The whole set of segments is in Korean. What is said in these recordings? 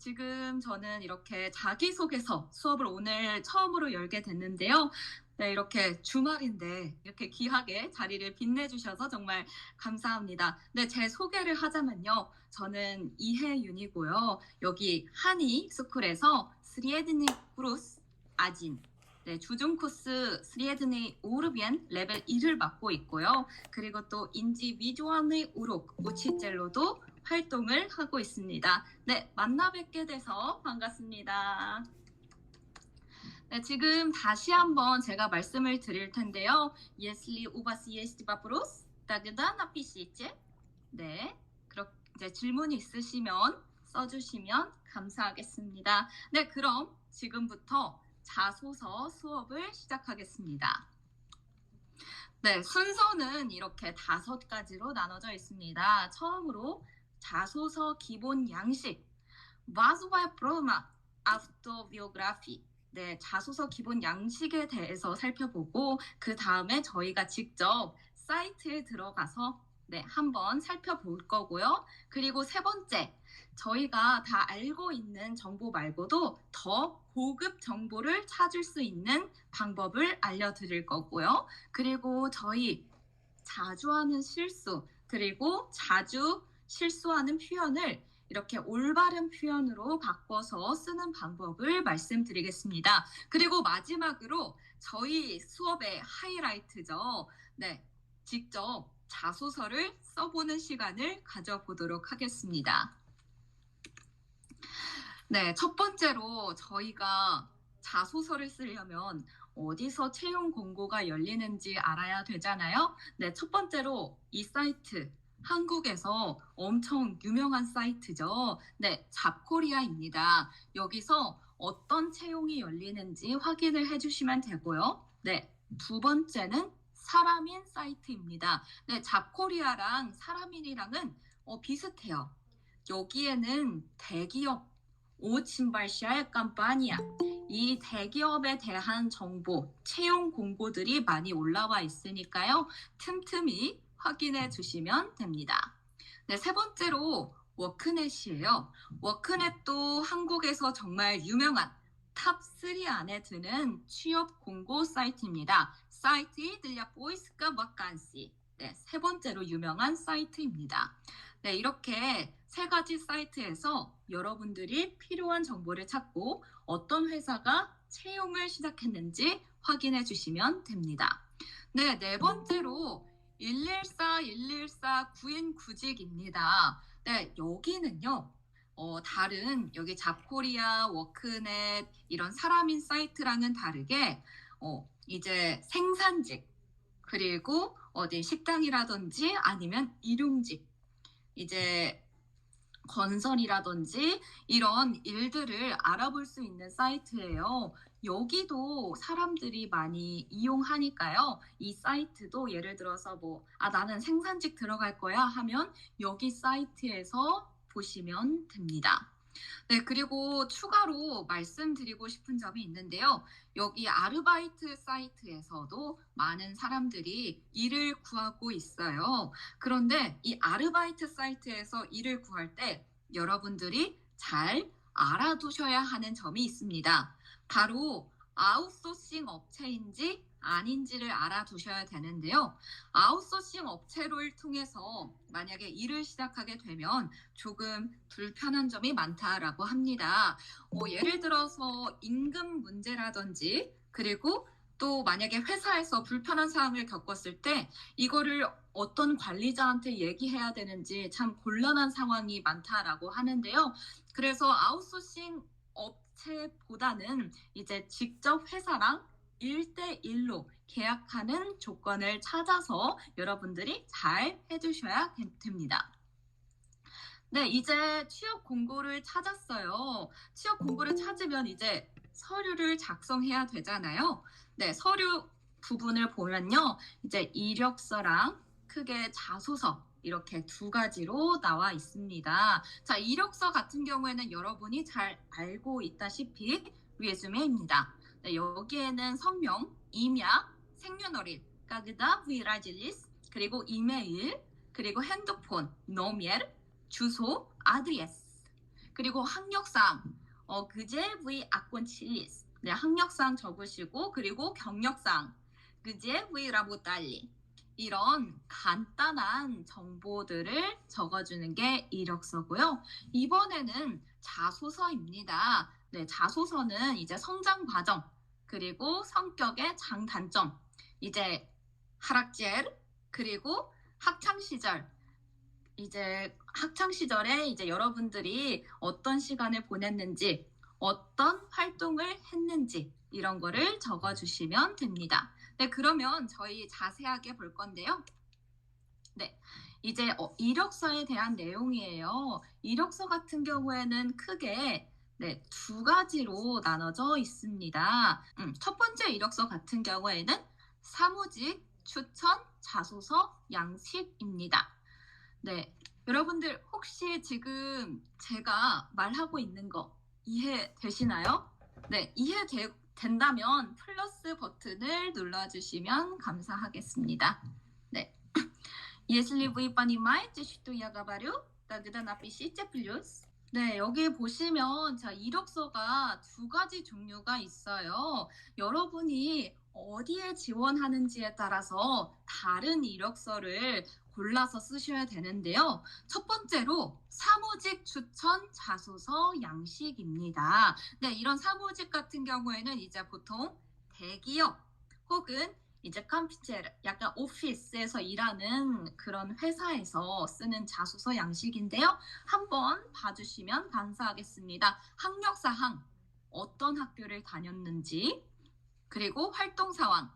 지금 저는 이렇게 자기소개서 수업을 오늘 처음으로 열게 됐는데요. 네, 이렇게 주말인데 이렇게 귀하게 자리를 빛내주셔서 정말 감사합니다. 네, 제 소개를 하자면요. 저는 이혜윤이고요. 여기 한이 스쿨에서 스리에드니 쿠로스 아진. 네, 주중 코스 스리에드니 오르비엔 레벨 1을 맡고 있고요. 그리고 또 인지 비주얼의 우록 우치젤로도 활동을 하고 있습니다. 네, 만나 뵙게 돼서 반갑습니다. 네, 지금 다시 한번 제가 말씀을 드릴 텐데요. Если у вас есть вопрос, тогда напишите. 네, 그렇게 이제 질문이 있으시면 써주시면 감사하겠습니다. 네, 그럼 지금부터 자소서 수업을 시작하겠습니다. 네, 순서는 이렇게 5가지로 나눠져 있습니다. 처음으로 자소서 기본 양식, Vasowa Proma Autobiography. 네, 자소서 기본 양식에 대해서 살펴보고 그 다음에 저희가 직접 사이트에 들어가서 한번 살펴볼 거고요. 그리고 세 번째, 저희가 다 알고 있는 정보 말고도 더 고급 정보를 찾을 수 있는 방법을 알려드릴 거고요. 그리고 저희 자주 하는 실수, 그리고 자주 실수하는 표현을 이렇게 올바른 표현으로 바꿔서 쓰는 방법을 말씀드리겠습니다. 그리고 마지막으로 저희 수업의 하이라이트죠. 네, 직접 자소서를 써보는 시간을 가져보도록 하겠습니다. 네, 첫 번째로 저희가 자소서를 쓰려면 어디서 채용 공고가 열리는지 알아야 되잖아요. 네, 첫 번째로 이 사이트, 한국에서 엄청 유명한 사이트죠. 네, 잡코리아입니다. 여기서 어떤 채용이 열리는지 확인을 해주시면 되고요. 네, 두 번째는 사람인 사이트입니다. 네, 잡코리아랑 사람인이랑은 비슷해요. 여기에는 대기업 오친발샤의 깜파니아 이 대기업에 대한 정보, 채용 공고들이 많이 올라와 있으니까요. 틈틈이 확인해 주시면 됩니다. 네, 세 번째로 워크넷이에요. 워크넷도 한국에서 정말 유명한 탑3 안에 드는 취업 공고 사이트입니다. 사이트 들려 보이스카 바칸시. 네, 세 번째로 유명한 사이트입니다. 네, 이렇게 세 가지 사이트에서 여러분들이 필요한 정보를 찾고 어떤 회사가 채용을 시작했는지 확인해 주시면 됩니다. 네, 네 번째로 114, 114 구인 구직입니다. 네, 여기는요. 다른 여기 잡코리아, 워크넷 이런 사람인 사이트랑은 다르게 이제 생산직 그리고 어디 식당이라든지 아니면 일용직 이제 건설이라든지 이런 일들을 알아볼 수 있는 사이트예요. 여기도 사람들이 많이 이용하니까요. 이 사이트도 예를 들어서 나는 생산직 들어갈 거야 하면 여기 사이트에서 보시면 됩니다. 네, 그리고 추가로 말씀드리고 싶은 점이 있는데요. 여기 아르바이트 사이트에서도 많은 사람들이 일을 구하고 있어요. 그런데 이 아르바이트 사이트에서 일을 구할 때 여러분들이 잘 알아두셔야 하는 점이 있습니다. 바로 아웃소싱 업체인지 아닌지를 알아두셔야 되는데요. 아웃소싱 업체를 통해서 만약에 일을 시작하게 되면 조금 불편한 점이 많다라고 합니다. 예를 들어서 임금 문제라든지 그리고 또 만약에 회사에서 불편한 사항을 겪었을 때 이거를 어떤 관리자한테 얘기해야 되는지 참 곤란한 상황이 많다라고 하는데요. 그래서 아웃소싱 업체보다는 이제 직접 회사랑 1대1로 계약하는 조건을 찾아서 여러분들이 잘 해주셔야 됩니다. 네, 이제 취업 공고를 찾았어요. 취업 공고를 찾으면 이제 서류를 작성해야 되잖아요. 네, 서류 부분을 보면요. 이제 이력서랑 크게 자소서 이렇게 2가지로 나와 있습니다. 자, 이력서 같은 경우에는 여러분이 잘 알고 있다시피 리즈메입니다. 네, 여기에는 성명, 임야, 생년월일, 까그다 브이라질리스, 그리고 이메일, 그리고 핸드폰, 노멜, 주소, 아드레스. 그리고 학력상 그제 V 악권 칠리스. 네, 학력상 적으시고 그리고 경력상 그제 V 라보달리. 이런 간단한 정보들을 적어주는 게 이력서고요. 이번에는 자소서입니다. 네, 자소서는 이제 성장 과정 그리고 성격의 장단점, 이제 하락젤 그리고 학창 시절, 이제 학창 시절에 이제 여러분들이 어떤 시간을 보냈는지, 어떤 활동을 했는지 이런 거를 적어주시면 됩니다. 네, 그러면 저희 자세하게 볼 건데요. 네, 이제 이력서에 대한 내용이에요. 이력서 같은 경우에는 크게 네, 두 가지로 나눠져 있습니다. 첫 번째 이력서 같은 경우에는 사무직, 추천, 자소서, 양식입니다. 네, 여러분들 혹시 지금 제가 말하고 있는 거 이해되시나요? 네, 이해된다면 플러스 버튼을 눌러주시면 감사하겠습니다. 네. Если вы понимаете, что я говорю, тогда напишите плюс. 네, 여기 보시면 자, 이력서가 두 가지 종류가 있어요. 여러분이 어디에 지원하는지에 따라서 다른 이력서를 골라서 쓰셔야 되는데요. 첫 번째로 사무직 추천 자소서 양식입니다. 네, 이런 사무직 같은 경우에는 이제 보통 대기업 혹은 이제 컴퓨터, 약간 오피스에서 일하는 그런 회사에서 쓰는 자소서 양식인데요. 한번 봐주시면 감사하겠습니다. 학력사항, 어떤 학교를 다녔는지, 그리고 활동사항,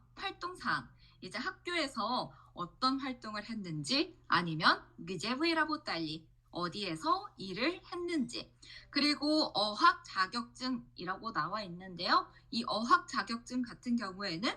이제 학교에서 어떤 활동을 했는지, 아니면 그제브이라고 달리 어디에서 일을 했는지, 그리고 어학 자격증이라고 나와 있는데요. 이 어학 자격증 같은 경우에는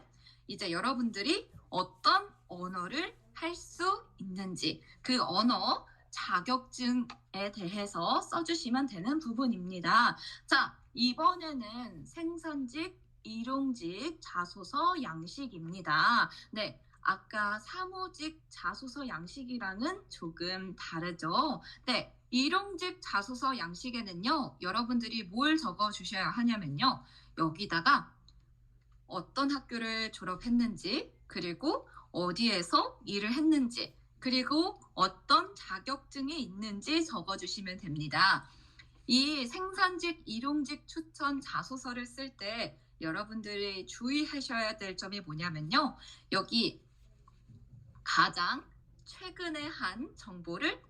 이제 여러분들이 어떤 언어를 할 수 있는지, 그 언어 자격증에 대해서 써주시면 되는 부분입니다. 자, 이번에는 생산직, 일용직 자소서 양식입니다. 네, 아까 사무직 자소서 양식이랑은 조금 다르죠. 네, 일용직 자소서 양식에는요, 여러분들이 뭘 적어 주셔야 하냐면요, 여기다가 어떤 학교를 졸업했는지, 그리고 어디에서 일을 했는지, 그리고 어떤 자격증이 있는지 적어주시면 됩니다. 이 생산직, 일용직 추천 자소서를 쓸 때 여러분들이 주의하셔야 될 점이 뭐냐면요. 여기 가장 최근에 한 정보를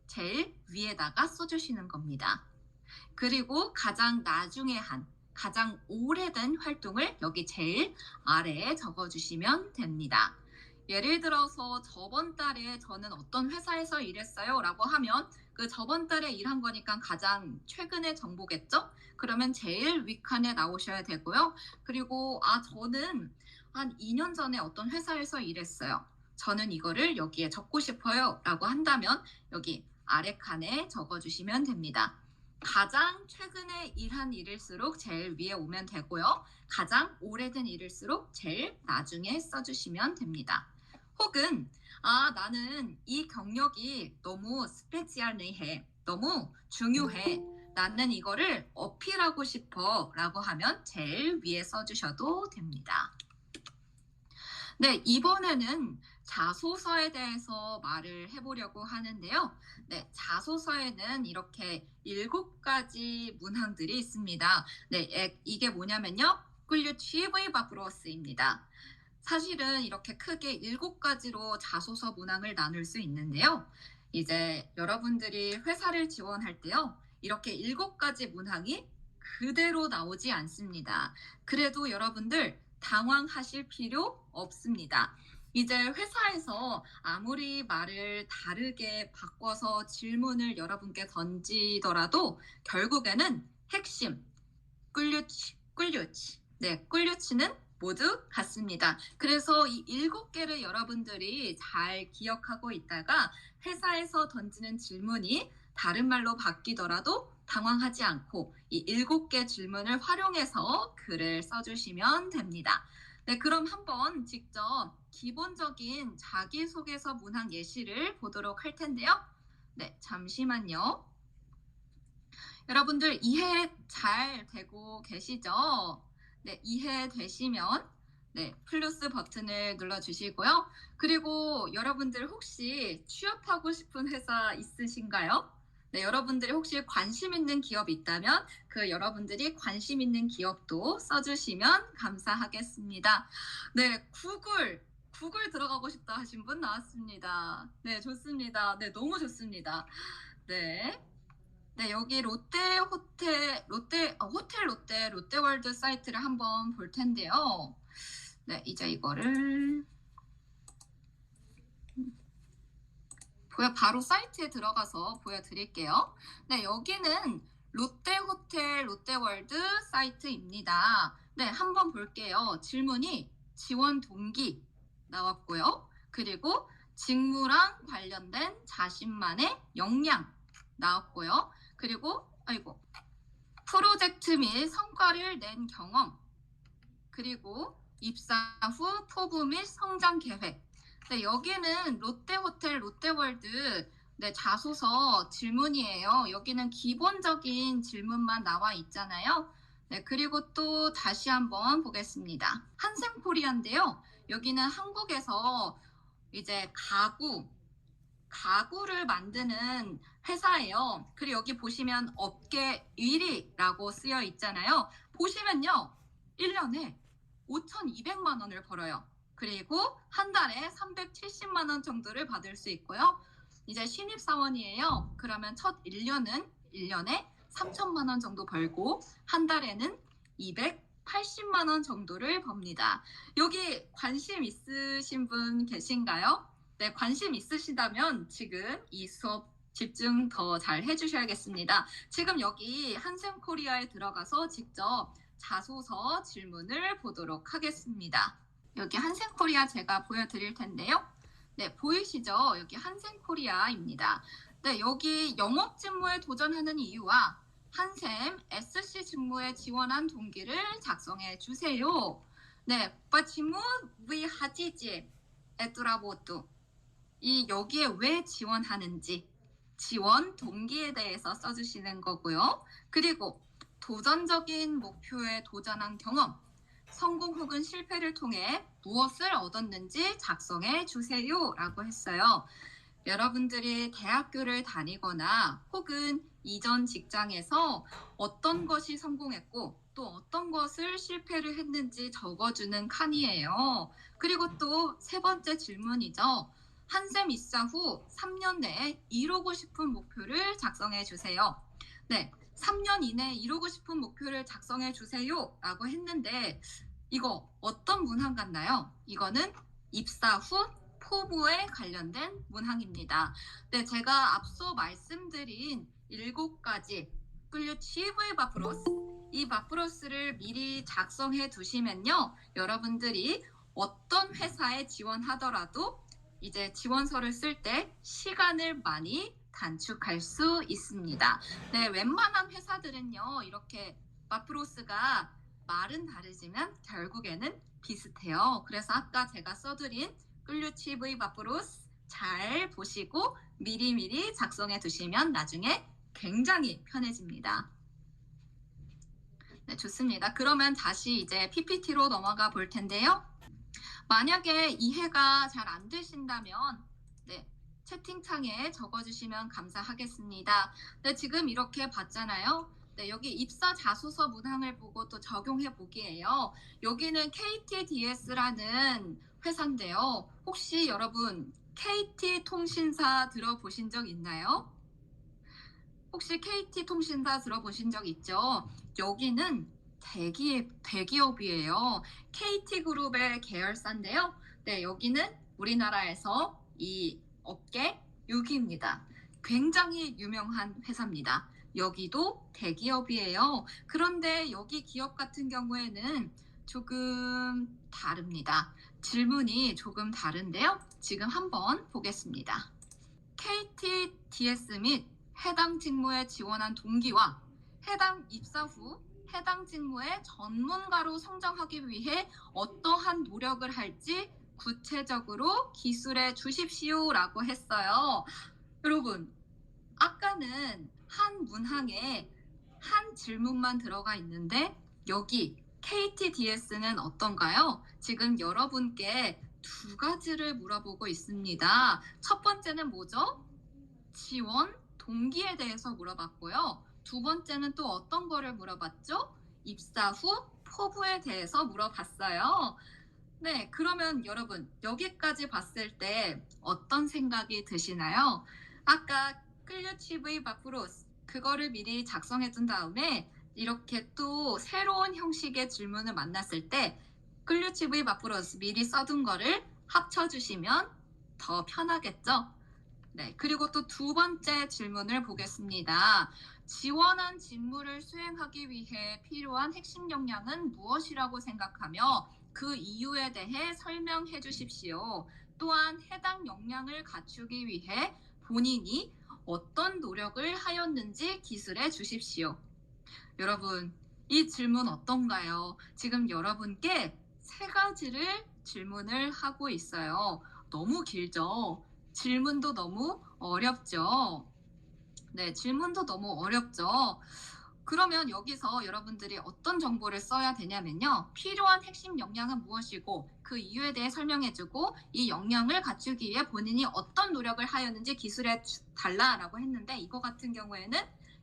제일 위에다가 써주시는 겁니다. 그리고 가장 나중에 한, 가장 오래된 활동을 여기 제일 아래에 적어주시면 됩니다. 예를 들어서 저번 달에 저는 어떤 회사에서 일했어요 라고 하면 그 저번 달에 일한 거니까 가장 최근의 정보겠죠? 그러면 제일 윗칸에 나오셔야 되고요. 그리고 저는 한 2년 전에 어떤 회사에서 일했어요. 저는 이거를 여기에 적고 싶어요 라고 한다면 여기 아래 칸에 적어주시면 됩니다. 가장 최근에 일한 일일수록 제일 위에 오면 되고요. 가장 오래된 일일수록 제일 나중에 써주시면 됩니다. 혹은 나는 이 경력이 너무 스페циаль해, 너무 중요해, 나는 이거를 어필하고 싶어 라고 하면 제일 위에 써주셔도 됩니다. 네, 이번에는 자소서에 대해서 말을 해보려고 하는데요. 네, 자소서에는 이렇게 7가지 문항들이 있습니다. 네, 이게 뭐냐면요. 꿀류취의 바브로스입니다. 사실은 이렇게 크게 7가지로 자소서 문항을 나눌 수 있는데요. 이제 여러분들이 회사를 지원할 때요. 이렇게 7가지 문항이 그대로 나오지 않습니다. 그래도 여러분들 당황하실 필요 없습니다. 이제 회사에서 아무리 말을 다르게 바꿔서 질문을 여러분께 던지더라도 결국에는 핵심, 꿀류치. 네, 꿀류치는 모두 같습니다. 그래서 이 7개를 여러분들이 잘 기억하고 있다가 회사에서 던지는 질문이 다른 말로 바뀌더라도 당황하지 않고 이 7개 질문을 활용해서 글을 써주시면 됩니다. 네, 그럼 한번 직접 기본적인 자기소개서 문항 예시를 보도록 할 텐데요. 네, 잠시만요. 여러분들 이해 잘 되고 계시죠? 네, 이해되시면 네, 플러스 버튼을 눌러주시고요. 그리고 여러분들 혹시 취업하고 싶은 회사 있으신가요? 네, 여러분들이 혹시 관심 있는 기업이 있다면 그 여러분들이 관심 있는 기업도 써주시면 감사하겠습니다. 네, 구글 들어가고 싶다 하신 분 나왔습니다. 네, 좋습니다. 네, 너무 좋습니다. 네. 네, 여기 호텔 롯데월드 사이트를 한번 볼 텐데요. 네, 이제 이거를 바로 사이트에 들어가서 보여드릴게요. 네, 여기는 롯데호텔 롯데월드 사이트입니다. 네, 한번 볼게요. 질문이 지원 동기 나왔고요. 그리고 직무랑 관련된 자신만의 역량 나왔고요. 그리고 프로젝트 및 성과를 낸 경험, 그리고 입사 후 포부 및 성장 계획. 네, 여기는 롯데호텔 롯데월드 네, 자소서 질문이에요. 여기는 기본적인 질문만 나와 있잖아요. 네, 그리고 또 다시 한번 보겠습니다. 한샘코리아인데요. 여기는 한국에서 이제 가구를 만드는 회사예요. 그리고 여기 보시면 업계 1위라고 쓰여 있잖아요. 보시면요. 1년에 5,200만 원을 벌어요. 그리고 한 달에 370만 원 정도를 받을 수 있고요. 이제 신입사원이에요. 그러면 첫 1년은 1년에 3천만 원 정도 벌고 한 달에는 280만 원 정도를 법니다. 여기 관심 있으신 분 계신가요? 네, 관심 있으시다면 지금 이 수업 집중 더 잘 해주셔야겠습니다. 지금 여기 한샘코리아에 들어가서 직접 자소서 질문을 보도록 하겠습니다. 여기 한샘코리아 제가 보여드릴 텐데요. 네, 보이시죠? 여기 한샘코리아입니다. 네, 여기 영업 직무에 도전하는 이유와 한샘 SC 직무에 지원한 동기를 작성해 주세요. 네, почему вы хотите эту работу? 이 여기에 왜 지원하는지 지원 동기에 대해서 써주시는 거고요. 그리고 도전적인 목표에 도전한 경험, 성공 혹은 실패를 통해 무엇을 얻었는지 작성해 주세요 라고 했어요. 여러분들이 대학교를 다니거나 혹은 이전 직장에서 어떤 것이 성공했고 또 어떤 것을 실패를 했는지 적어주는 칸이에요. 그리고 또 세 번째 질문이죠. 한샘 입사 후 3년 내에 이루고 싶은 목표를 작성해 주세요. 네, 3년 이내에 이루고 싶은 목표를 작성해 주세요 라고 했는데 이거 어떤 문항 같나요? 이거는 입사 후 포부에 관련된 문항입니다. 네, 제가 앞서 말씀드린 7가지 ключевые вопрос, 이 바프로스를 미리 작성해 두시면요. 여러분들이 어떤 회사에 지원하더라도 이제 지원서를 쓸 때 시간을 많이 단축할 수 있습니다. 네, 웬만한 회사들은요. 이렇게 바프로스가 말은 다르지만 결국에는 비슷해요. 그래서 아까 제가 써드린 꿀류치브이 바프로스 잘 보시고 미리미리 작성해 두시면 나중에 굉장히 편해집니다. 네, 좋습니다. 그러면 다시 이제 PPT로 넘어가 볼 텐데요. 만약에 이해가 잘 안 되신다면 네, 채팅창에 적어주시면 감사하겠습니다. 네, 지금 이렇게 봤잖아요. 네, 여기 입사 자소서 문항을 보고 또 적용해 보기예요. 여기는 KTDS라는 회사인데요. 혹시 여러분 KT통신사 들어보신 적 있나요? 혹시 KT통신사 들어보신 적 있죠? 여기는 대기업이에요. KT그룹의 계열사인데요. 네, 여기는 우리나라에서 이 업계 6위입니다. 굉장히 유명한 회사입니다. 여기도 대기업이에요. 그런데 여기 기업 같은 경우에는 조금 다릅니다. 질문이 조금 다른데요. 지금 한번 보겠습니다. KTDS 및 해당 직무에 지원한 동기와 해당 입사 후 해당 직무의 전문가로 성장하기 위해 어떠한 노력을 할지 구체적으로 기술해 주십시오라고 했어요. 여러분, 아까는 한 문항에 한 질문만 들어가 있는데 여기 KTDS는 어떤가요? 지금 여러분께 두 가지를 물어보고 있습니다. 첫 번째는 뭐죠? 지원, 동기에 대해서 물어봤고요. 두 번째는 또 어떤 거를 물어봤죠? 입사 후 포부에 대해서 물어봤어요. 네, 그러면 여러분 여기까지 봤을 때 어떤 생각이 드시나요? 아까 클류치브이 바프로스 그거를 미리 작성해 둔 다음에 이렇게 또 새로운 형식의 질문을 만났을 때 클류치브이 바프로스 미리 써둔 거를 합쳐주시면 더 편하겠죠? 네, 그리고 또 두 번째 질문을 보겠습니다. 지원한 직무를 수행하기 위해 필요한 핵심 역량은 무엇이라고 생각하며 그 이유에 대해 설명해 주십시오. 또한 해당 역량을 갖추기 위해 본인이 어떤 노력을 하였는지 기술해 주십시오. 여러분, 이 질문 어떤가요? 지금 여러분께 세 가지를 질문을 하고 있어요. 너무 길죠? 질문도 너무 어렵죠? 네, 질문도 너무 어렵죠? 그러면 여기서 여러분들이 어떤 정보를 써야 되냐면요. 필요한 핵심 역량은 무엇이고 그 이유에 대해 설명해주고 이 역량을 갖추기 위해 본인이 어떤 노력을 하였는지 기술해 달라라고 했는데 이거 같은 경우에는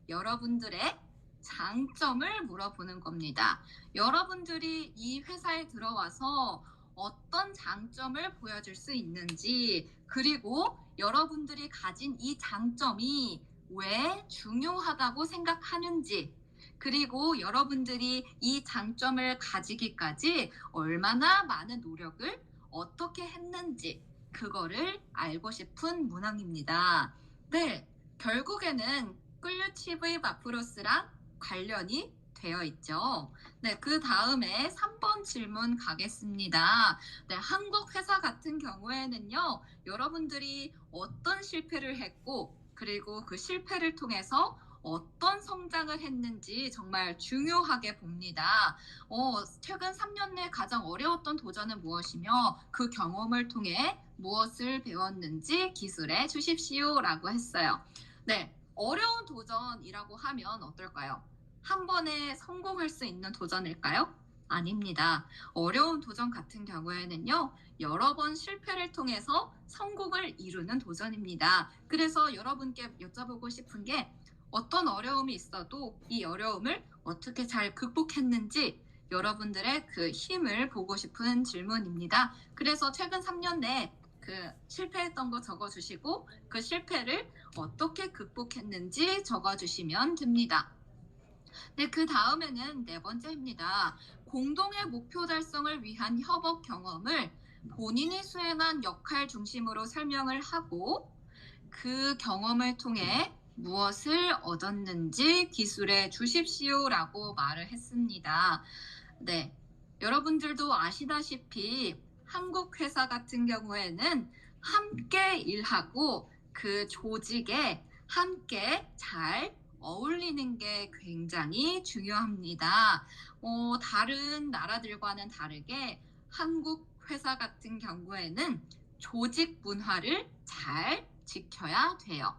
여러분들의 장점을 물어보는 겁니다. 여러분들이 이 회사에 들어와서 어떤 장점을 보여줄 수 있는지 그리고 여러분들이 가진 이 장점이 왜 중요하다고 생각하는지 그리고 여러분들이 이 장점을 가지기까지 얼마나 많은 노력을 어떻게 했는지 그거를 알고 싶은 문항입니다. 네, 결국에는 클류치브이 바프로스랑 관련이 되어 있죠. 네, 그 다음에 3번 질문 가겠습니다. 네, 한국 회사 같은 경우에는요, 여러분들이 어떤 실패를 했고, 그리고 그 실패를 통해서 어떤 성장을 했는지 정말 중요하게 봅니다. 최근 3년 내 가장 어려웠던 도전은 무엇이며 그 경험을 통해 무엇을 배웠는지 기술해 주십시오라고 했어요. 네, 어려운 도전이라고 하면 어떨까요? 한 번에 성공할 수 있는 도전일까요? 아닙니다. 어려운 도전 같은 경우에는요, 여러 번 실패를 통해서 성공을 이루는 도전입니다. 그래서 여러분께 여쭤보고 싶은 게 어떤 어려움이 있어도 이 어려움을 어떻게 잘 극복했는지 여러분들의 그 힘을 보고 싶은 질문입니다. 그래서 최근 3년 내에 그 실패했던 거 적어주시고 그 실패를 어떻게 극복했는지 적어주시면 됩니다. 네, 그 다음에는 네 번째입니다. 공동의 목표 달성을 위한 협업 경험을 본인이 수행한 역할 중심으로 설명을 하고 그 경험을 통해 무엇을 얻었는지 기술해 주십시오라고 말을 했습니다. 네, 여러분들도 아시다시피 한국 회사 같은 경우에는 함께 일하고 그 조직에 함께 잘 어울리는 게 굉장히 중요합니다. 다른 나라들과는 다르게 한국 회사 같은 경우에는 조직 문화를 잘 지켜야 돼요.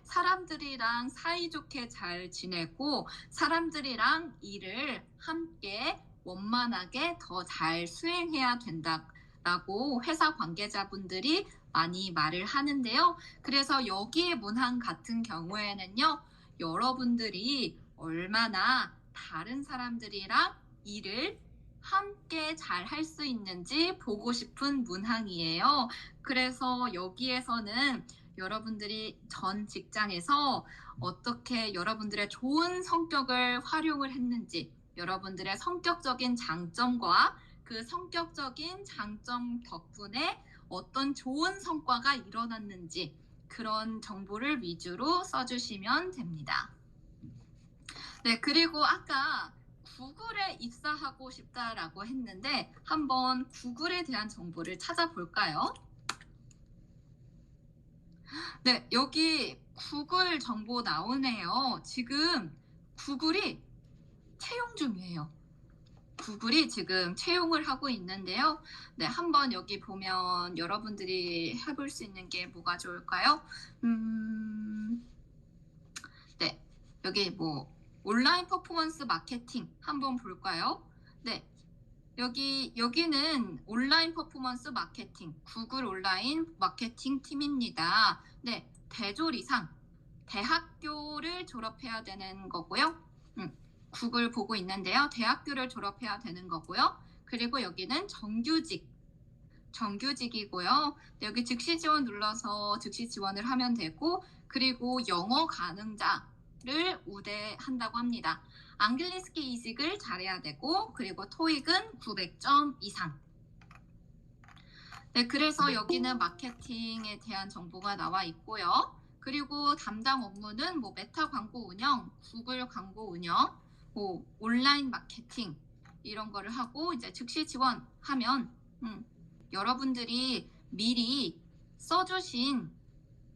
사람들이랑 사이좋게 잘 지내고 사람들이랑 일을 함께 원만하게 더 잘 수행해야 된다라고 회사 관계자분들이 많이 말을 하는데요. 그래서 여기의 문항 같은 경우에는요. 여러분들이 얼마나 다른 사람들이랑 일을 함께 잘 할 수 있는지 보고 싶은 문항이에요. 그래서 여기에서는 여러분들이 전 직장에서 어떻게 여러분들의 좋은 성격을 활용을 했는지, 여러분들의 성격적인 장점과 그 성격적인 장점 덕분에 어떤 좋은 성과가 일어났는지 그런 정보를 위주로 써주시면 됩니다. 네, 그리고 아까 구글에 입사하고 싶다라고 했는데 한번 구글에 대한 정보를 찾아볼까요? 네, 여기 구글 정보 나오네요. 지금 구글이 채용 중이에요. 구글이 지금 채용을 하고 있는데요. 네, 한번 여기 보면 여러분들이 해볼 수 있는 게 뭐가 좋을까요? 네, 여기 뭐 온라인 퍼포먼스 마케팅 한번 볼까요? 네. 여기는 온라인 퍼포먼스 마케팅, 구글 온라인 마케팅 팀입니다. 네. 대졸 이상, 대학교를 졸업해야 되는 거고요. 구글 보고 있는데요. 대학교를 졸업해야 되는 거고요. 그리고 여기는 정규직이고요. 네, 여기 즉시 지원 눌러서 즉시 지원을 하면 되고, 그리고 영어 가능자를 우대한다고 합니다. 앙글리스키 이직을 잘해야 되고, 그리고 토익은 900점 이상. 네, 그래서 여기는 마케팅에 대한 정보가 나와 있고요. 그리고 담당 업무는 뭐 메타 광고 운영, 구글 광고 운영, 뭐 온라인 마케팅 이런 거를 하고 이제 즉시 지원하면 여러분들이 미리 써주신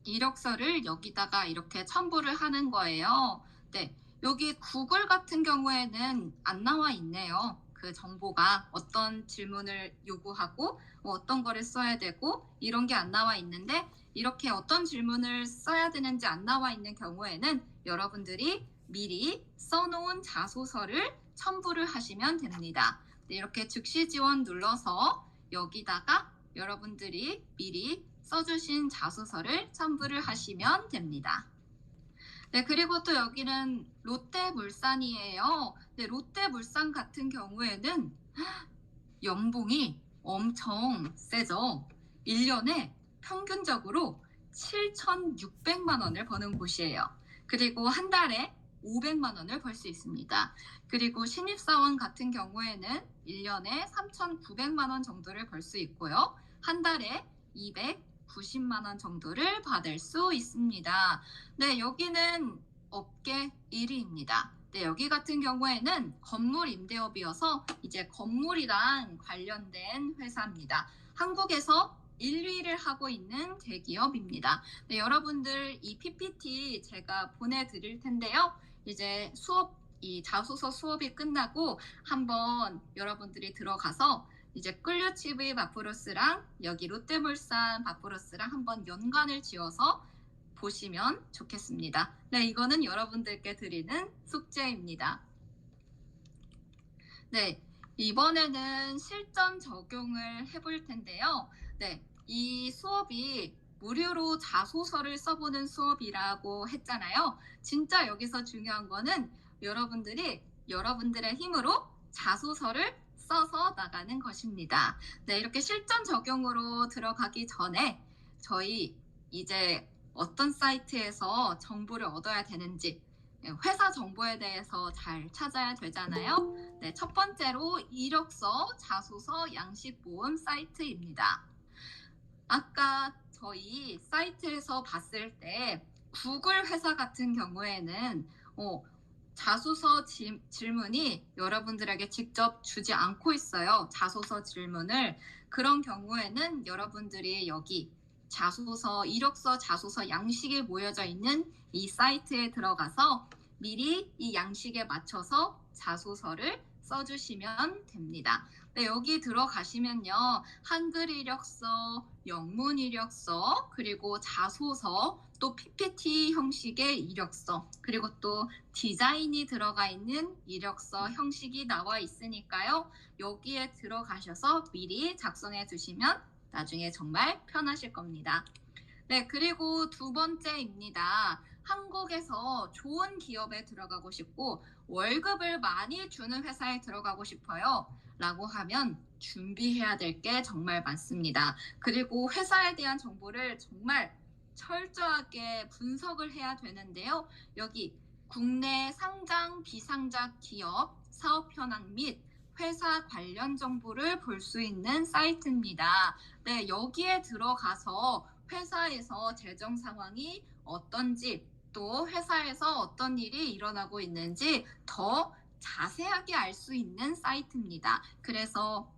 이력서를 여기다가 이렇게 첨부를 하는 거예요. 네, 여기 구글 같은 경우에는 안 나와 있네요. 그 정보가 어떤 질문을 요구하고 어떤 거를 써야 되고 이런 게 안 나와 있는데, 이렇게 어떤 질문을 써야 되는지 안 나와 있는 경우에는 여러분들이 미리 써놓은 자소서를 첨부를 하시면 됩니다. 네, 이렇게 즉시 지원 눌러서 여기다가 여러분들이 미리 써주신 자소서를 첨부를 하시면 됩니다. 네, 그리고 또 여기는 롯데물산이에요. 네, 롯데물산 같은 경우에는 연봉이 엄청 세죠. 1년에 평균적으로 7,600만 원을 버는 곳이에요. 그리고 한 달에 500만 원을 벌 수 있습니다. 그리고 신입사원 같은 경우에는 1년에 3,900만 원 정도를 벌 수 있고요. 한 달에 290만 원 정도를 받을 수 있습니다. 네, 여기는 업계 1위입니다. 네, 여기 같은 경우에는 건물 임대업이어서 이제 건물이랑 관련된 회사입니다. 한국에서 1위를 하고 있는 대기업입니다. 네, 여러분들 이 PPT 제가 보내드릴 텐데요. 이제 이 자소서 수업이 끝나고 한번 여러분들이 들어가서 이제 클류치브 바프로스랑 여기 롯데물산 바프로스랑 한번 연관을 지어서 보시면 좋겠습니다. 네, 이거는 여러분들께 드리는 숙제입니다. 네, 이번에는 실전 적용을 해볼 텐데요. 네, 이 수업이 무료로 자소서를 써보는 수업이라고 했잖아요. 진짜 여기서 중요한 거는 여러분들이 여러분들의 힘으로 자소서를 써서 나가는 것입니다. 네, 이렇게 실전 적용으로 들어가기 전에 저희 이제 어떤 사이트에서 정보를 얻어야 되는지, 회사 정보에 대해서 잘 찾아야 되잖아요. 네, 첫 번째로 이력서, 자소서, 양식 모음 사이트입니다. 아까 저희 사이트에서 봤을 때 구글 회사 같은 경우에는 자소서 질문이 여러분들에게 직접 주지 않고 있어요. 자소서 질문을. 그런 경우에는 여러분들이 여기 자소서, 이력서, 자소서 양식이 모여져 있는 이 사이트에 들어가서 미리 이 양식에 맞춰서 자소서를 써주시면 됩니다. 네, 여기 들어가시면요. 한글 이력서, 영문 이력서, 그리고 자소서, 또 PPT 형식의 이력서, 그리고 또 디자인이 들어가 있는 이력서 형식이 나와 있으니까요. 여기에 들어가셔서 미리 작성해 주시면 나중에 정말 편하실 겁니다. 네, 그리고 두 번째입니다. 한국에서 좋은 기업에 들어가고 싶고 월급을 많이 주는 회사에 들어가고 싶어요. 라고 하면 준비해야 될 게 정말 많습니다. 그리고 회사에 대한 정보를 정말 철저하게 분석을 해야 되는데요. 여기 국내 상장, 비상장 기업 사업 현황 및 회사 관련 정보를 볼 수 있는 사이트입니다. 네, 여기에 들어가서 회사에서 재정 상황이 어떤지, 또 회사에서 어떤 일이 일어나고 있는지 더 자세하게 알 수 있는 사이트입니다. 그래서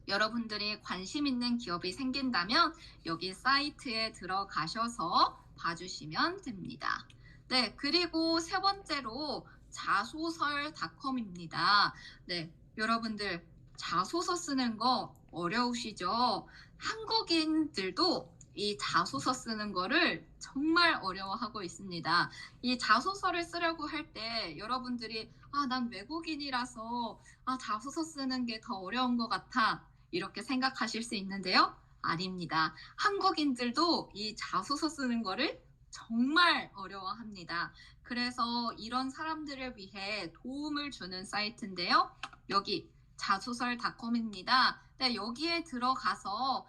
여러분들이 관심 있는 기업이 생긴다면 여기 사이트에 들어가셔서 봐주시면 됩니다. 네, 그리고 세 번째로 자소설닷컴입니다. 네, 여러분들 자소서 쓰는 거 어려우시죠? 한국인들도 이 자소서 쓰는 거를 정말 어려워하고 있습니다. 이 자소서를 쓰려고 할 때 여러분들이 난 외국인이라서 자소서 쓰는 게 더 어려운 것 같아. 이렇게 생각하실 수 있는데요. 아닙니다. 한국인들도 이 자소서 쓰는 거를 정말 어려워합니다. 그래서 이런 사람들을 위해 도움을 주는 사이트인데요. 여기 자소설닷컴입니다. 네, 여기에 들어가서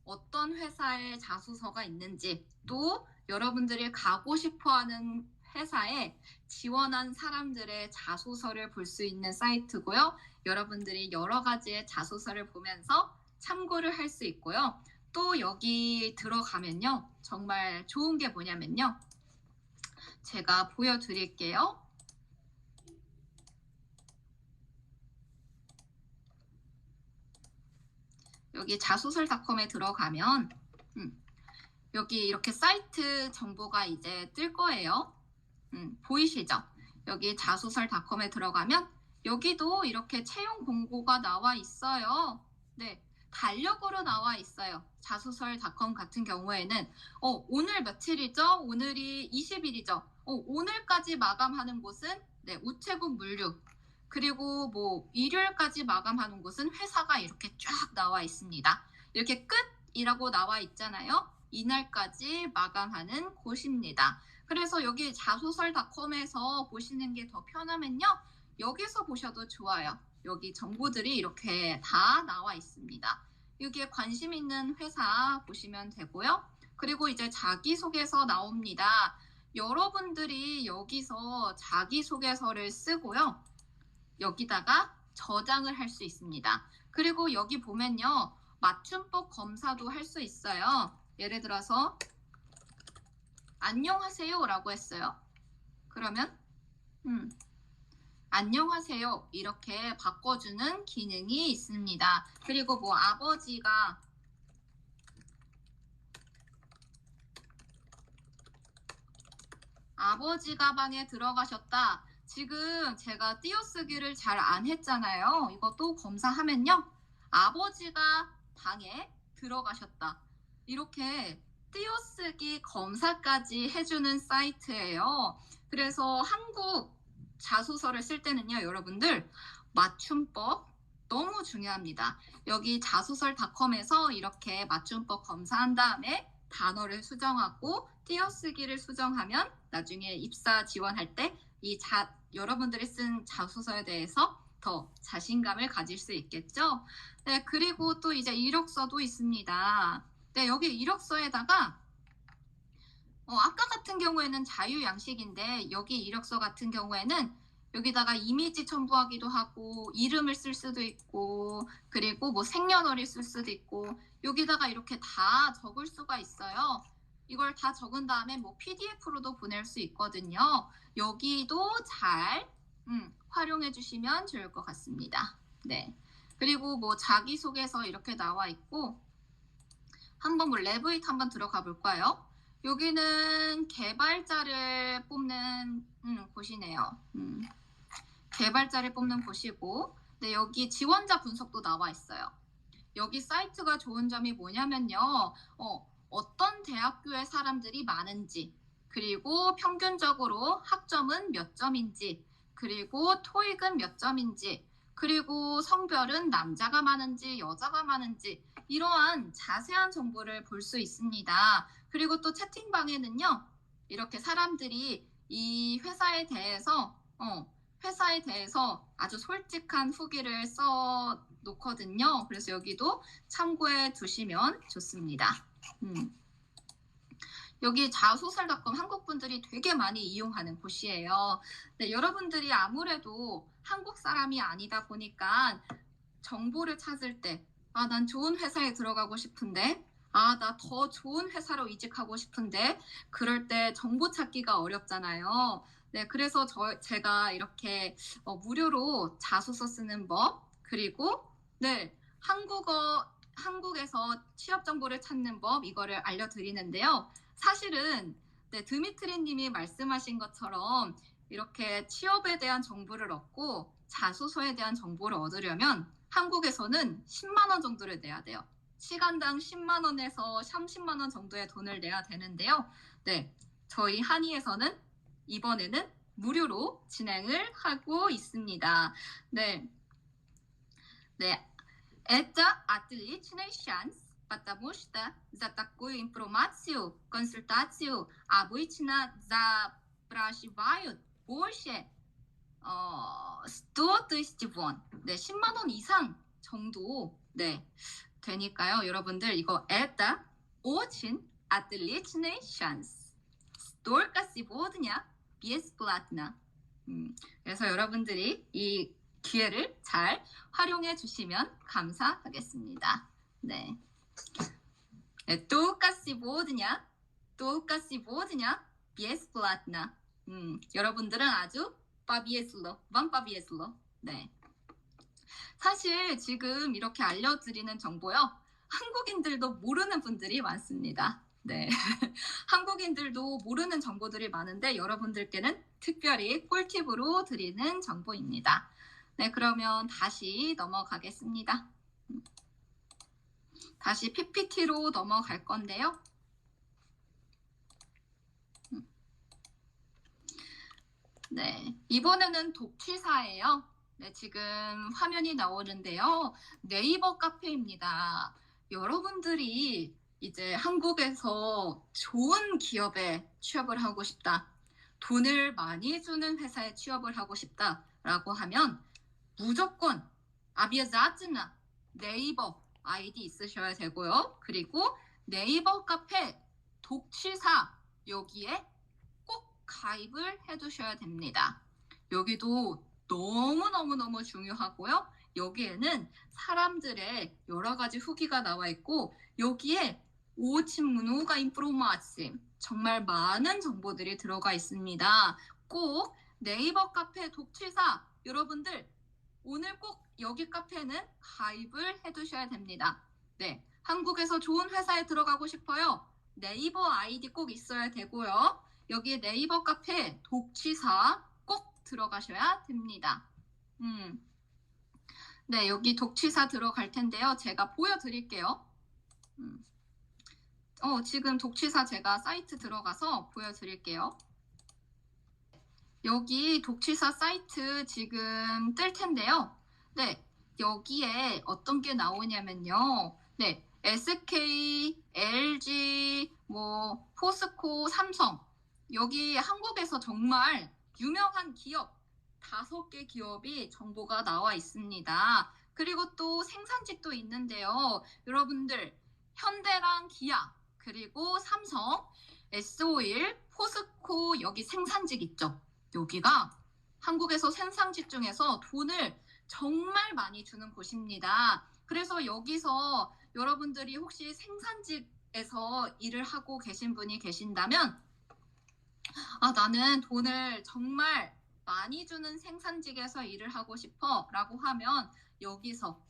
어떤 회사의 자소서가 있는지, 또 여러분들이 가고 싶어하는 회사에 지원한 사람들의 자소서를 볼 수 있는 사이트고요. 여러분들이 여러 가지의 자소서를 보면서 참고를 할 수 있고요. 또 여기 들어가면요, 정말 좋은 게 뭐냐면요, 제가 보여드릴게요. 여기 자소설닷컴에 들어가면 여기 이렇게 사이트 정보가 이제 뜰 거예요. 보이시죠? 여기 자소설닷컴에 들어가면 여기도 이렇게 채용 공고가 나와 있어요. 네, 달력으로 나와 있어요. 자소설닷컴 같은 경우에는 오늘 며칠이죠? 오늘이 20일이죠. 오늘까지 마감하는 곳은 네, 우체국 물류. 그리고 뭐 일요일까지 마감하는 곳은 회사가 이렇게 쫙 나와 있습니다. 이렇게 끝이라고 나와 있잖아요. 이날까지 마감하는 곳입니다. 그래서 여기 자소설닷컴에서 보시는 게 더 편하면요, 여기서 보셔도 좋아요. 여기 정보들이 이렇게 다 나와 있습니다. 여기에 관심 있는 회사 보시면 되고요. 그리고 이제 자기소개서 나옵니다. 여러분들이 여기서 자기소개서를 쓰고요, 여기다가 저장을 할 수 있습니다. 그리고 여기 보면요, 맞춤법 검사도 할 수 있어요. 예를 들어서 안녕하세요 라고 했어요. 그러면 안녕하세요 이렇게 바꿔주는 기능이 있습니다. 그리고 뭐 아버지 가방에 들어가셨다. 지금 제가 띄어쓰기를 잘 안 했잖아요. 이것도 검사하면요, 아버지가 방에 들어가셨다. 이렇게 띄어쓰기 검사까지 해주는 사이트예요. 그래서 한국 자소서를 쓸 때는요, 여러분들 맞춤법 너무 중요합니다. 여기 자소설닷컴에서 이렇게 맞춤법 검사한 다음에 단어를 수정하고 띄어쓰기를 수정하면 나중에 입사 지원할 때 여러분들이 쓴 자소서에 대해서 더 자신감을 가질 수 있겠죠. 네, 그리고 또 이제 이력서도 있습니다. 네, 여기 이력서에다가 아까 같은 경우에는 자유양식인데 여기 이력서 같은 경우에는 여기다가 이미지 첨부하기도 하고 이름을 쓸 수도 있고 그리고 뭐 생년월일 쓸 수도 있고 여기다가 이렇게 다 적을 수가 있어요. 이걸 다 적은 다음에 뭐 PDF로도 보낼 수 있거든요. 여기도 잘 활용해 주시면 좋을 것 같습니다. 네. 그리고 뭐 자기소개서 이렇게 나와 있고, 한번 뭐 레브잇 한번 들어가 볼까요? 여기는 개발자를 뽑는 곳이네요. 개발자를 뽑는 곳이고, 네, 여기 지원자 분석도 나와 있어요. 여기 사이트가 좋은 점이 뭐냐면요, 어떤 대학교의 사람들이 많은지, 그리고 평균적으로 학점은 몇 점인지, 그리고 토익은 몇 점인지, 그리고 성별은 남자가 많은지 여자가 많은지 이러한 자세한 정보를 볼 수 있습니다. 그리고 또 채팅방에는요, 이렇게 사람들이 이 회사에 대해서 아주 솔직한 후기를 써 놓거든요. 그래서 여기도 참고해 두시면 좋습니다. 여기 자소설닷컴 한국 분들이 되게 많이 이용하는 곳이에요. 네, 여러분들이 아무래도 한국 사람이 아니다 보니까 정보를 찾을 때 난 좋은 회사에 들어가고 싶은데 나 더 좋은 회사로 이직하고 싶은데 그럴 때 정보 찾기가 어렵잖아요. 네, 그래서 제가 이렇게 무료로 자소서 쓰는 법, 그리고 네, 한국에서 취업 정보를 찾는 법, 이거를 알려드리는데요. 사실은 네, 드미트리 님이 말씀하신 것처럼 이렇게 취업에 대한 정보를 얻고 자소서에 대한 정보를 얻으려면 한국에서는 10만 원 정도를 내야 돼요. 시간당 10만 원에서 30만 원 정도의 돈을 내야 되는데요. 네, 저희 한의에서는 이번에는 무료로 진행을 하고 있습니다. 네, 네, это отличный шанс, потому что за такую информацию, консультацию обычно запрашивают больше 100 тысяч вон. 네, 10만 원 이상 정도 네, 되니까요. 여러분들 이거 это очень отличный шанс. Столько сегодня бесплатно. 그래서 여러분들이 이 기회를 잘 활용해 주시면 감사하겠습니다. 네. Только сегодня бесплатно. 여러분들은 아주 вам повезло. 네. 사실 지금 이렇게 알려드리는 정보요. 한국인들도 모르는 분들이 많습니다. 네. 한국인들도 모르는 정보들이 많은데 여러분들께는 특별히 꿀팁으로 드리는 정보입니다. 네, 그러면 다시 넘어가겠습니다. 다시 PPT로 넘어갈 건데요. 네, 이번에는 독취사예요. 네, 지금 화면이 나오는데요. 네이버 카페입니다. 여러분들이 이제 한국에서 좋은 기업에 취업을 하고 싶다, 돈을 많이 주는 회사에 취업을 하고 싶다라고 하면 무조건 обязательно 네이버 아이디 있으셔야 되고요. 그리고 네이버 카페 독취사 여기에 꼭 가입을 해두셔야 됩니다. 여기도 너무너무 중요하고요. 여기에는 사람들의 여러 가지 후기가 나와 있고 여기에 очень много информации, 정말 많은 정보들이 들어가 있습니다. 꼭 네이버 카페 독취사 여러분들 오늘 꼭 여기 카페는 가입을 해두셔야 됩니다. 네, 한국에서 좋은 회사에 들어가고 싶어요. 네이버 아이디 꼭 있어야 되고요. 여기 네이버 카페 독취사 꼭 들어가셔야 됩니다. 네, 여기 독취사 들어갈 텐데요. 제가 보여드릴게요. 지금 독취사 제가 사이트 들어가서 보여드릴게요. 여기 독취사 사이트 지금 뜰 텐데요. 네, 여기에 어떤 게 나오냐면요. 네, SK, LG, 포스코, 삼성. 여기 한국에서 정말 유명한 기업 5개 기업이 정보가 나와 있습니다. 그리고 또 생산직도 있는데요. 여러분들 현대랑 기아, 그리고 삼성, S-오일, 포스코 여기 생산직 있죠. 여기가 한국에서 생산직 중에서 돈을 정말 많이 주는 곳입니다. 그래서 여기서 여러분들이 혹시 생산직에서 일을 하고 계신 분이 계신다면 나는 돈을 정말 많이 주는 생산직에서 일을 하고 싶어 라고 하면 여기서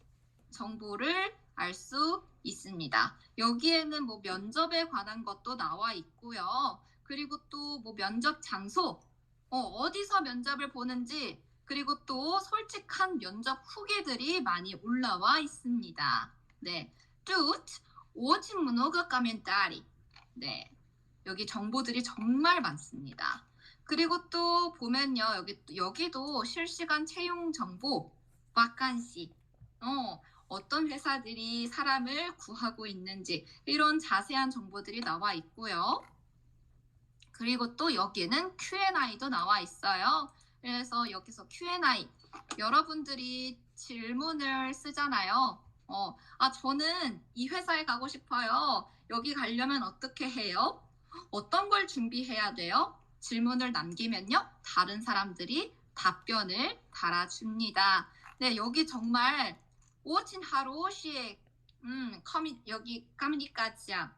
정보를 알 수 있습니다. 여기에는 면접에 관한 것도 나와 있고요. 그리고 또 면접 장소, 어디서 면접을 보는지, 그리고 또 솔직한 면접 후기들이 많이 올라와 있습니다. 네, тут очень много комментариев. 네, 여기 정보들이 정말 많습니다. 그리고 또 보면요, 여기도 실시간 채용 정보, vacancy, 어떤 회사들이 사람을 구하고 있는지 이런 자세한 정보들이 나와 있고요. 그리고 또 여기는 Q&A도 나와 있어요. 그래서 여기서 Q&A, 여러분들이 질문을 쓰잖아요. 저는 이 회사에 가고 싶어요. 여기 가려면 어떻게 해요? 어떤 걸 준비해야 돼요? 질문을 남기면요, 다른 사람들이 답변을 달아줍니다. 네, 여기 정말 очень хорошие, 여기 коммуникация,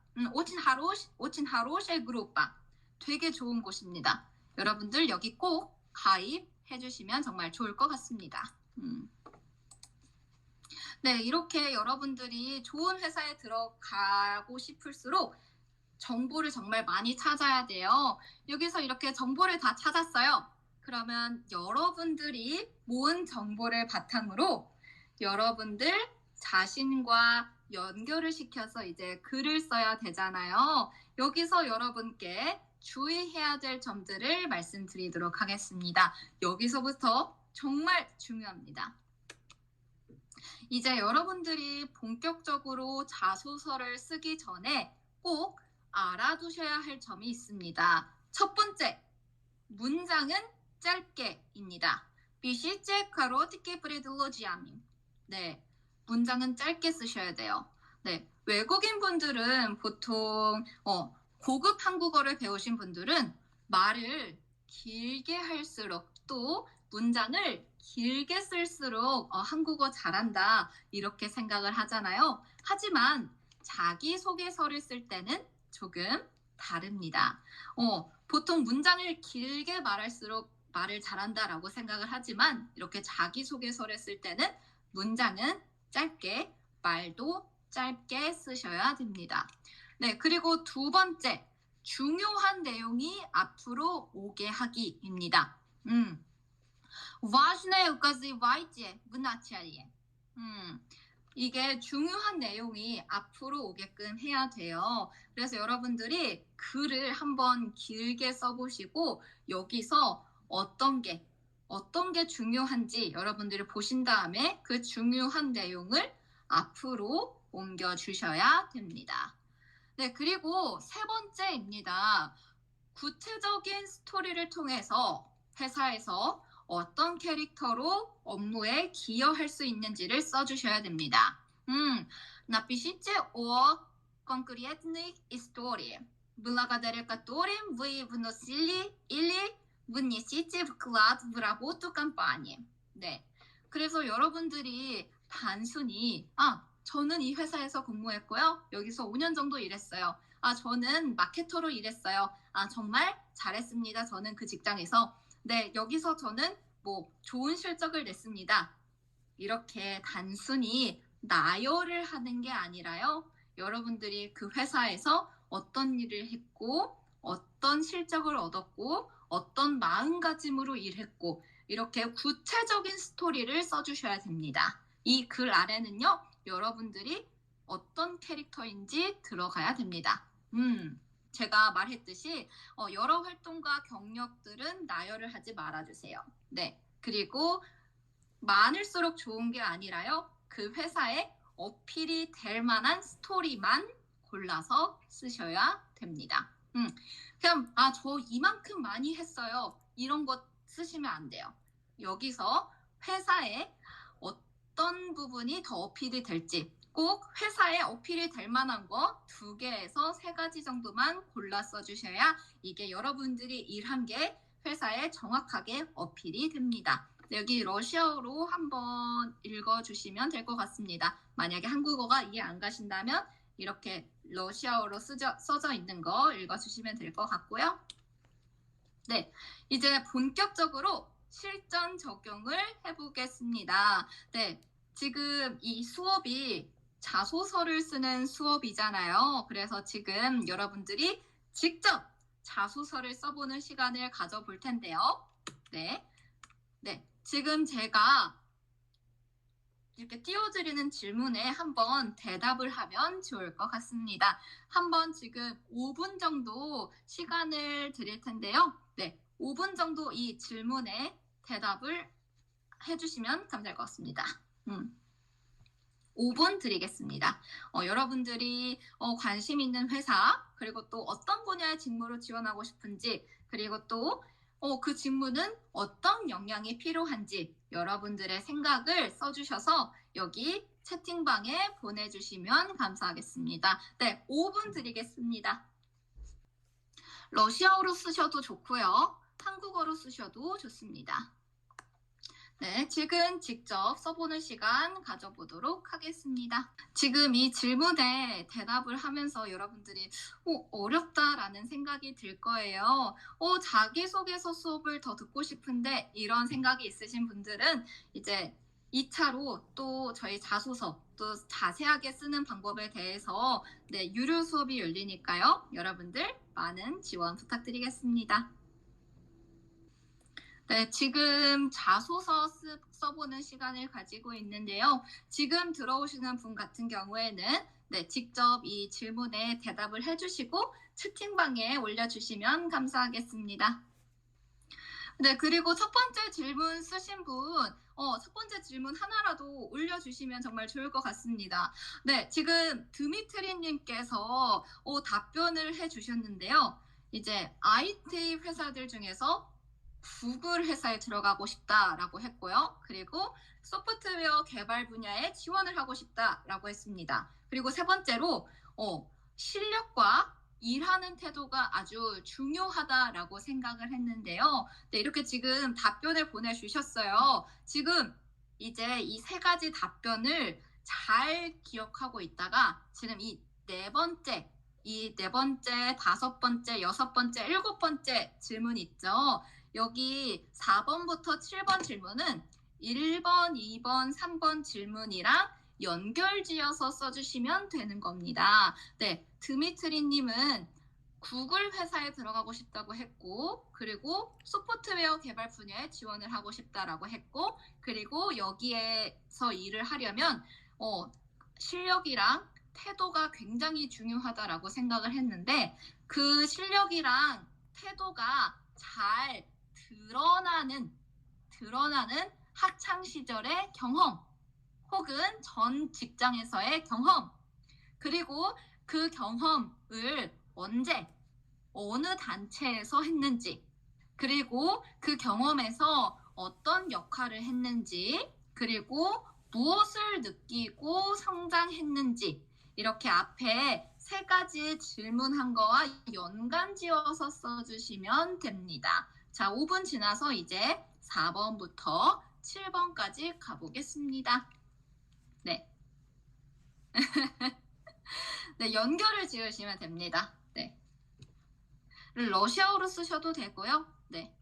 очень хорошая группа. 되게 좋은 곳입니다. 여러분들 여기 꼭 가입해 주시면 정말 좋을 것 같습니다. 네, 이렇게 여러분들이 좋은 회사에 들어가고 싶을수록 정보를 정말 많이 찾아야 돼요. 여기서 이렇게 정보를 다 찾았어요. 그러면 여러분들이 모은 정보를 바탕으로 여러분들 자신과 연결을 시켜서 이제 글을 써야 되잖아요. 여기서 여러분께 주의해야 될 점들을 말씀드리도록 하겠습니다. 여기서부터 정말 중요합니다. 이제 여러분들이 본격적으로 자소서를 쓰기 전에 꼭 알아두셔야 할 점이 있습니다. 첫 번째, 문장은 짧게입니다. 비시제 카로티케 프레들로지아민. 네, 문장은 짧게 쓰셔야 돼요. 네, 외국인 분들은 보통 고급 한국어를 배우신 분들은 말을 길게 할수록 또 문장을 길게 쓸수록 한국어 잘한다 이렇게 생각을 하잖아요. 하지만 자기소개서를 쓸 때는 조금 다릅니다. 보통 문장을 길게 말할수록 말을 잘한다라고 생각을 하지만 이렇게 자기소개서를 쓸 때는 문장은 짧게, 말도 짧게 쓰셔야 됩니다. 네, 그리고 두 번째, 중요한 내용이 앞으로 오게 하기입니다. Важное указывайте в начале. 이게 중요한 내용이 앞으로 오게끔 해야 돼요. 그래서 여러분들이 글을 한번 길게 써보시고 여기서 어떤 게 중요한지 여러분들이 보신 다음에 그 중요한 내용을 앞으로 옮겨주셔야 됩니다. 네, 그리고 세 번째입니다. 구체적인 스토리를 통해서 회사에서 어떤 캐릭터로 업무에 기여할 수 있는지를 써주셔야 됩니다. Напишите о конкретной истории, благодаря которым вы вносили или внесите вклад в работу компании. 네, 그래서 여러분들이 단순히 저는 이 회사에서 근무했고요. 여기서 5년 정도 일했어요. 저는 마케터로 일했어요. 정말 잘했습니다. 저는 그 직장에서. 네, 여기서 저는 좋은 실적을 냈습니다. 이렇게 단순히 나열을 하는 게 아니라요. 여러분들이 그 회사에서 어떤 일을 했고 어떤 실적을 얻었고 어떤 마음가짐으로 일했고 이렇게 구체적인 스토리를 써주셔야 됩니다. 이 글 아래는요. 여러분들이 어떤 캐릭터인지 들어가야 됩니다. 제가 말했듯이 여러 활동과 경력들은 나열을 하지 말아주세요. 네, 그리고 많을수록 좋은 게 아니라요. 그 회사에 어필이 될 만한 스토리만 골라서 쓰셔야 됩니다. 그냥 저 이만큼 많이 했어요. 이런 것 쓰시면 안 돼요. 여기서 회사에 어떤 부분이 더 어필이 될지 꼭 회사에 어필이 될 만한 거 2개에서 3가지 정도만 골라 써주셔야 이게 여러분들이 일한 게 회사에 정확하게 어필이 됩니다. 여기 러시아어로 한번 읽어주시면 될 것 같습니다. 만약에 한국어가 이해 안 가신다면 이렇게 러시아어로 써져 있는 거 읽어주시면 될 것 같고요. 네, 이제 본격적으로 실전 적용을 해보겠습니다. 네, 지금 이 수업이 자소서를 쓰는 수업이잖아요. 그래서 지금 여러분들이 직접 자소서를 써보는 시간을 가져볼 텐데요. 네, 지금 제가 이렇게 띄워드리는 질문에 한번 대답을 하면 좋을 것 같습니다. 한번 지금 5분 정도 시간을 드릴 텐데요. 네, 5분 정도 이 질문에 대답을 해주시면 감사할 것 같습니다. 5분 드리겠습니다. 여러분들이 관심 있는 회사 그리고 또 어떤 분야의 직무로 지원하고 싶은지 그리고 또 그 직무는 어떤 역량이 필요한지 여러분들의 생각을 써주셔서 여기 채팅방에 보내주시면 감사하겠습니다. 네, 5분 드리겠습니다. 러시아어로 쓰셔도 좋고요. 한국어로 쓰셔도 좋습니다. 네, 지금 직접 써보는 시간 가져보도록 하겠습니다. 지금 이 질문에 대답을 하면서 여러분들이 어렵다라는 생각이 들 거예요. 자기소개서 수업을 더 듣고 싶은데 이런 생각이 있으신 분들은 이제 2차로 또 저희 자소서 또 자세하게 쓰는 방법에 대해서 유료 수업이 열리니까요. 여러분들 많은 지원 부탁드리겠습니다. 네, 지금 자소서 써보는 시간을 가지고 있는데요. 지금 들어오시는 분 같은 경우에는 네, 직접 이 질문에 대답을 해주시고 채팅방에 올려주시면 감사하겠습니다. 네, 그리고 첫 번째 질문 쓰신 분, 첫 번째 질문 하나라도 올려주시면 정말 좋을 것 같습니다. 네, 지금 드미트리님께서 답변을 해주셨는데요. 이제 IT 회사들 중에서 구글 회사에 들어가고 싶다라고 했고요. 그리고 소프트웨어 개발 분야에 지원을 하고 싶다라고 했습니다. 그리고 세 번째로 실력과 일하는 태도가 아주 중요하다라고 생각을 했는데요. 네, 이렇게 지금 답변을 보내주셨어요. 지금 이제 이 세 가지 답변을 잘 기억하고 있다가 지금 이 네 번째, 다섯 번째, 여섯 번째, 일곱 번째 질문 있죠. 여기 4번부터 7번 질문은 1번, 2번, 3번 질문이랑 연결지어서 써주시면 되는 겁니다. 네, 드미트리님은 구글 회사에 들어가고 싶다고 했고, 그리고 소프트웨어 개발 분야에 지원을 하고 싶다라고 했고, 그리고 여기에서 일을 하려면 실력이랑 태도가 굉장히 중요하다라고 생각을 했는데, 그 실력이랑 태도가 잘 드러나는 학창 시절의 경험 혹은 전 직장에서의 경험, 그리고 그 경험을 언제 어느 단체에서 했는지, 그리고 그 경험에서 어떤 역할을 했는지, 그리고 무엇을 느끼고 성장했는지, 이렇게 앞에 세 가지 질문한 거와 연관지어서 써주시면 됩니다. 자, 5분 지나서 이제 4번부터 7번까지 가보겠습니다. 네. 네, 연결을 지으시면 됩니다. 네. 러시아어로 쓰셔도 되고요. 네.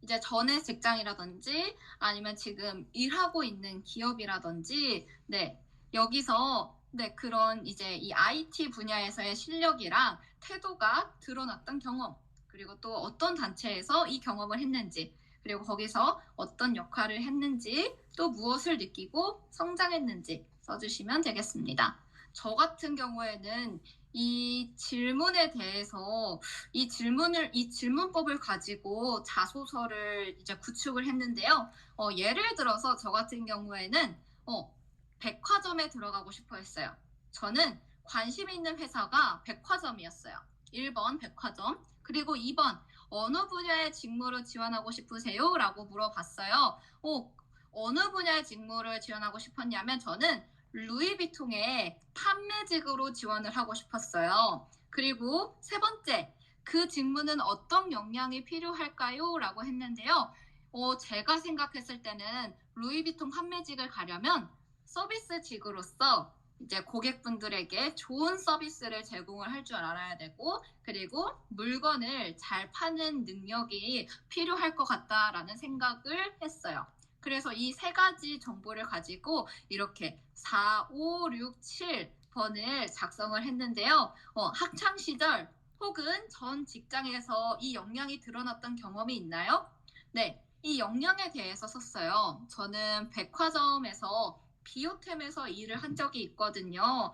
이제 전에 직장이라든지 아니면 지금 일하고 있는 기업이라든지, 네, 여기서 네, 그런 이제 이 IT 분야에서의 실력이랑 태도가 드러났던 경험, 그리고 또 어떤 단체에서 이 경험을 했는지, 그리고 거기서 어떤 역할을 했는지, 또 무엇을 느끼고 성장했는지 써주시면 되겠습니다. 저 같은 경우에는 이 질문에 대해서 이 질문법을 가지고 자소서를 이제 구축을 했는데요. 예를 들어서 저 같은 경우에는 백화점에 들어가고 싶어 했어요. 저는 관심 있는 회사가 백화점이었어요. 1번 백화점, 그리고 2번 어느 분야의 직무를 지원하고 싶으세요? 라고 물어봤어요. 어느 분야의 직무를 지원하고 싶었냐면 저는 루이비통의 판매직으로 지원을 하고 싶었어요. 그리고 세 번째, 그 직무는 어떤 역량이 필요할까요? 라고 했는데요. 제가 생각했을 때는 루이비통 판매직을 가려면 서비스직으로서 이제 고객분들에게 좋은 서비스를 제공을 할 줄 알아야 되고, 그리고 물건을 잘 파는 능력이 필요할 것 같다라는 생각을 했어요. 그래서 이 세 가지 정보를 가지고 이렇게 4, 5, 6, 7번을 작성을 했는데요. 학창 시절 혹은 전 직장에서 이 역량이 드러났던 경험이 있나요? 네, 이 역량에 대해서 썼어요. 저는 백화점에서 비오템에서 일을 한 적이 있거든요.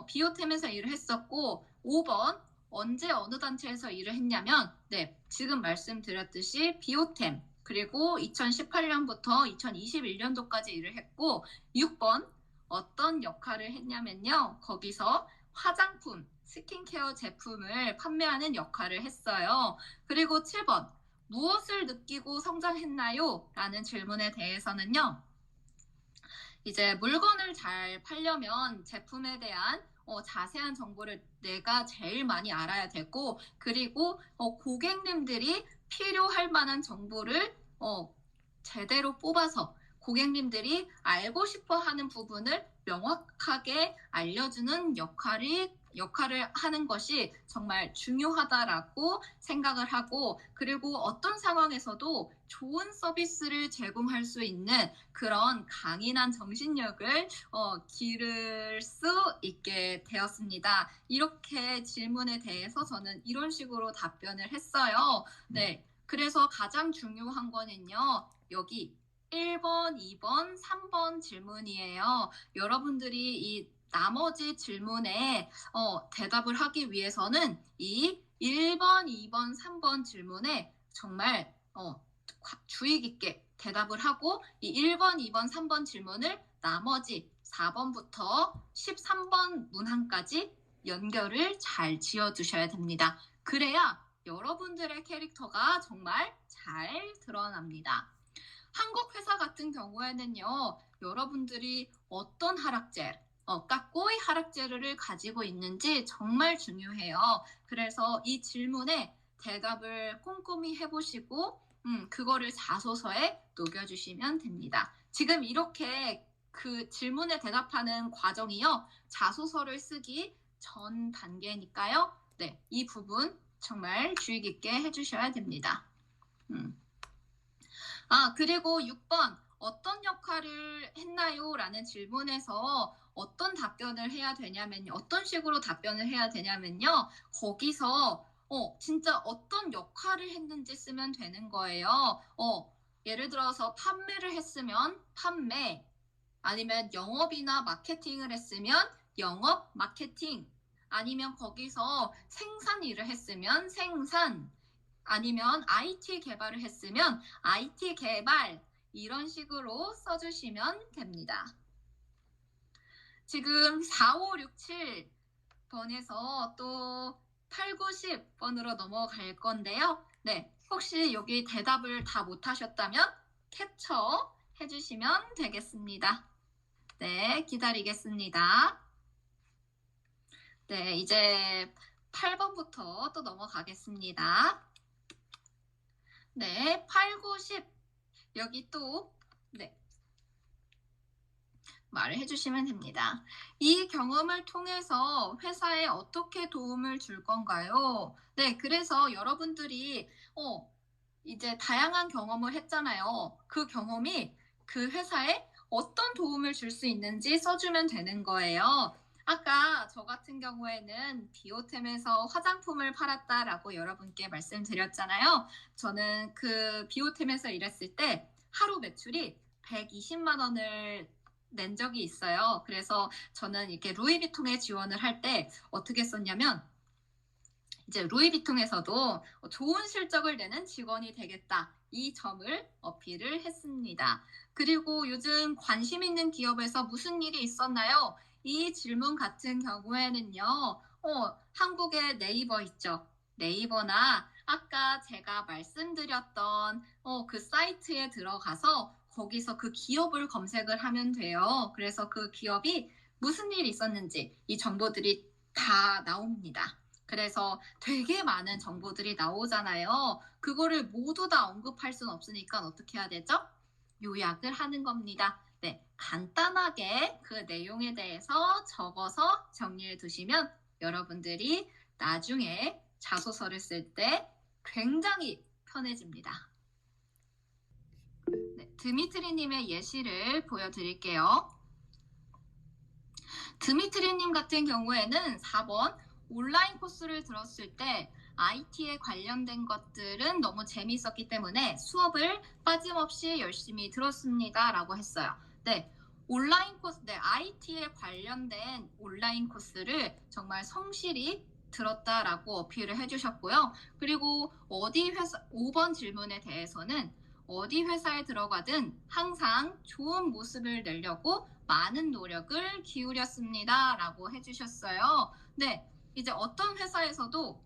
비오템에서 일을 했었고, 5번 언제 어느 단체에서 일을 했냐면, 네, 지금 말씀드렸듯이 비오템, 그리고 2018년부터 2021년도까지 일을 했고, 6번 어떤 역할을 했냐면요. 거기서 화장품, 스킨케어 제품을 판매하는 역할을 했어요. 그리고 7번 무엇을 느끼고 성장했나요? 라는 질문에 대해서는요. 이제 물건을 잘 팔려면 제품에 대한 자세한 정보를 내가 제일 많이 알아야 되고, 그리고 고객님들이 필요할 만한 정보를 제대로 뽑아서 고객님들이 알고 싶어 하는 부분을 명확하게 알려주는 역할을 하는 것이 정말 중요하다라고 생각을 하고, 그리고 어떤 상황에서도 좋은 서비스를 제공할 수 있는 그런 강인한 정신력을 기를 수 있게 되었습니다. 이렇게 질문에 대해서 저는 이런 식으로 답변을 했어요. 네. 그래서 가장 중요한 거는요. 여기 1번, 2번, 3번 질문이에요. 여러분들이 이 나머지 질문에 대답을 하기 위해서는 이 1번, 2번, 3번 질문에 정말 주의 깊게 대답을 하고 이 1번, 2번, 3번 질문을 나머지 4번부터 13번 문항까지 연결을 잘 지어주셔야 됩니다. 그래야 여러분들의 캐릭터가 정말 잘 드러납니다. 한국 회사 같은 경우에는요, 여러분들이 어떤 하락재, 까꼬이 하락재를 가지고 있는지 정말 중요해요. 그래서 이 질문에 대답을 꼼꼼히 해보시고, 그거를 자소서에 녹여주시면 됩니다. 지금 이렇게 그 질문에 대답하는 과정이요, 자소서를 쓰기 전 단계니까요. 네, 이 부분 정말 주의 깊게 해주셔야 됩니다. 그리고 6번 어떤 역할을 했나요? 라는 질문에서 어떤 답변을 해야 되냐면요. 어떤 식으로 답변을 해야 되냐면요. 거기서 진짜 어떤 역할을 했는지 쓰면 되는 거예요. 예를 들어서 판매를 했으면 판매, 아니면 영업이나 마케팅을 했으면 영업, 마케팅, 아니면 거기서 생산 일을 했으면 생산, 아니면 IT 개발을 했으면 IT 개발, 이런 식으로 써주시면 됩니다. 지금 4, 5, 6, 7번에서 또 8, 9, 10번으로 넘어갈 건데요. 네, 혹시 여기 대답을 다 못하셨다면 캡처 해주시면 되겠습니다. 네, 기다리겠습니다. 네, 이제 8번부터 또 넘어가겠습니다. 네, 8, 9, 10 여기 또 말을 해주시면 됩니다. 이 경험을 통해서 회사에 어떻게 도움을 줄 건가요? 네, 그래서 여러분들이 이제 다양한 경험을 했잖아요. 그 경험이 그 회사에 어떤 도움을 줄 수 있는지 써주면 되는 거예요. 아까 저 같은 경우에는 비오템에서 화장품을 팔았다라고 여러분께 말씀드렸잖아요. 저는 그 비오템에서 일했을 때 하루 매출이 120만 원을 낸 적이 있어요. 그래서 저는 이렇게 루이비통에 지원을 할 때 어떻게 썼냐면 이제 루이비통에서도 좋은 실적을 내는 직원이 되겠다. 이 점을 어필을 했습니다. 그리고 요즘 관심 있는 기업에서 무슨 일이 있었나요? 이 질문 같은 경우에는요. 한국의 네이버 있죠. 네이버나 아까 제가 말씀드렸던 그 사이트에 들어가서 거기서 그 기업을 검색을 하면 돼요. 그래서 그 기업이 무슨 일이 있었는지 이 정보들이 다 나옵니다. 그래서 되게 많은 정보들이 나오잖아요. 그거를 모두 다 언급할 수는 없으니까 어떻게 해야 되죠? 요약을 하는 겁니다. 네, 간단하게 그 내용에 대해서 적어서 정리해 두시면 여러분들이 나중에 자소서를 쓸 때 굉장히 편해집니다. 네, 드미트리님의 예시를 보여드릴게요. 드미트리님 같은 경우에는 4번 온라인 코스를 들었을 때 IT에 관련된 것들은 너무 재미있었기 때문에 수업을 빠짐없이 열심히 들었습니다. 라고 했어요. 네. 온라인 코스, IT에 관련된 온라인 코스를 정말 성실히 들었다라고 어필을 해주셨고요. 그리고 어디 회사, 5번 질문에 대해서는 어디 회사에 들어가든 항상 좋은 모습을 내려고 많은 노력을 기울였습니다. 라고 해주셨어요. 네. 이제 어떤 회사에서도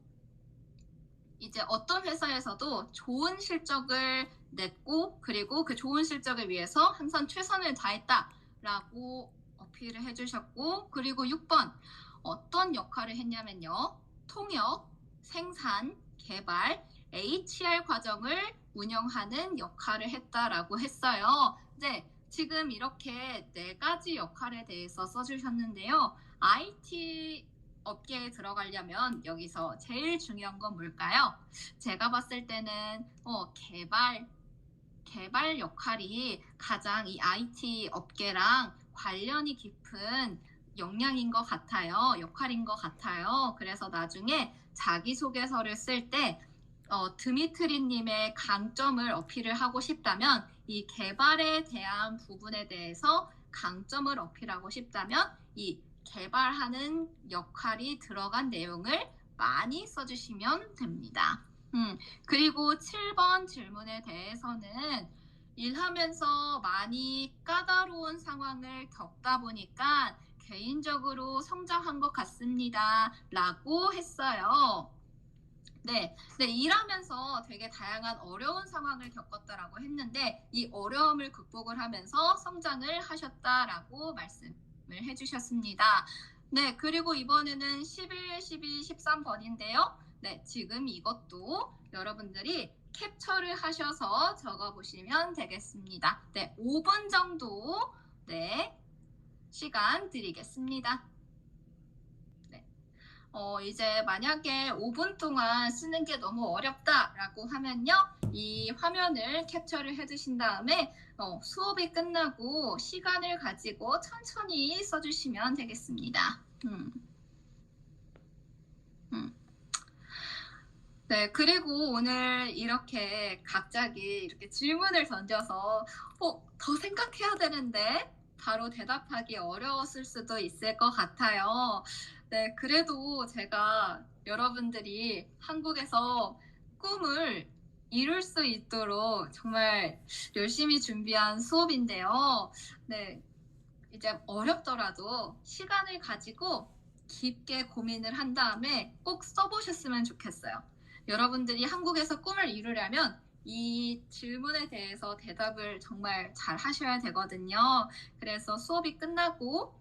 좋은 실적을 냈고 그리고 그 좋은 실적을 위해서 항상 최선을 다했다라고 어필을 해주셨고 그리고 6번 어떤 역할을 했냐면요. 통역, 생산, 개발, HR 과정을 운영하는 역할을 했다라고 했어요. 네, 지금 이렇게 4가지 역할에 대해서 써주셨는데요. IT 업계에 들어가려면 여기서 제일 중요한 건 뭘까요? 제가 봤을 때는 개발 역할이 가장 이 IT 업계랑 관련이 깊은 역량인 것 같아요. 역할인 것 같아요. 그래서 나중에 자기소개서를 쓸 때 드미트리님의 강점을 어필을 하고 싶다면, 이 개발에 대한 부분에 대해서 강점을 어필하고 싶다면 이 개발하는 역할이 들어간 내용을 많이 써주시면 됩니다. 그리고 7번 질문에 대해서는 일하면서 많이 까다로운 상황을 겪다 보니까 개인적으로 성장한 것 같습니다. 라고 했어요. 네, 일하면서 되게 다양한 어려운 상황을 겪었다라고 했는데 이 어려움을 극복을 하면서 성장을 하셨다라고 말씀을 해주셨습니다. 네, 그리고 이번에는 11, 12, 13번인데요. 네, 지금 이것도 여러분들이 캡처를 하셔서 적어보시면 되겠습니다. 네, 5분 정도 네, 시간 드리겠습니다. 이제 만약에 5분 동안 쓰는 게 너무 어렵다라고 하면요. 이 화면을 캡처를 해주신 다음에 수업이 끝나고 시간을 가지고 천천히 써주시면 되겠습니다. 네, 그리고 오늘 이렇게 갑자기 이렇게 질문을 던져서 더 생각해야 되는데 바로 대답하기 어려웠을 수도 있을 것 같아요. 네, 그래도 제가 여러분들이 한국에서 꿈을 이룰 수 있도록 정말 열심히 준비한 수업인데요. 네, 이제 어렵더라도 시간을 가지고 깊게 고민을 한 다음에 꼭 써보셨으면 좋겠어요. 여러분들이 한국에서 꿈을 이루려면 이 질문에 대해서 대답을 정말 잘 하셔야 되거든요. 그래서 수업이 끝나고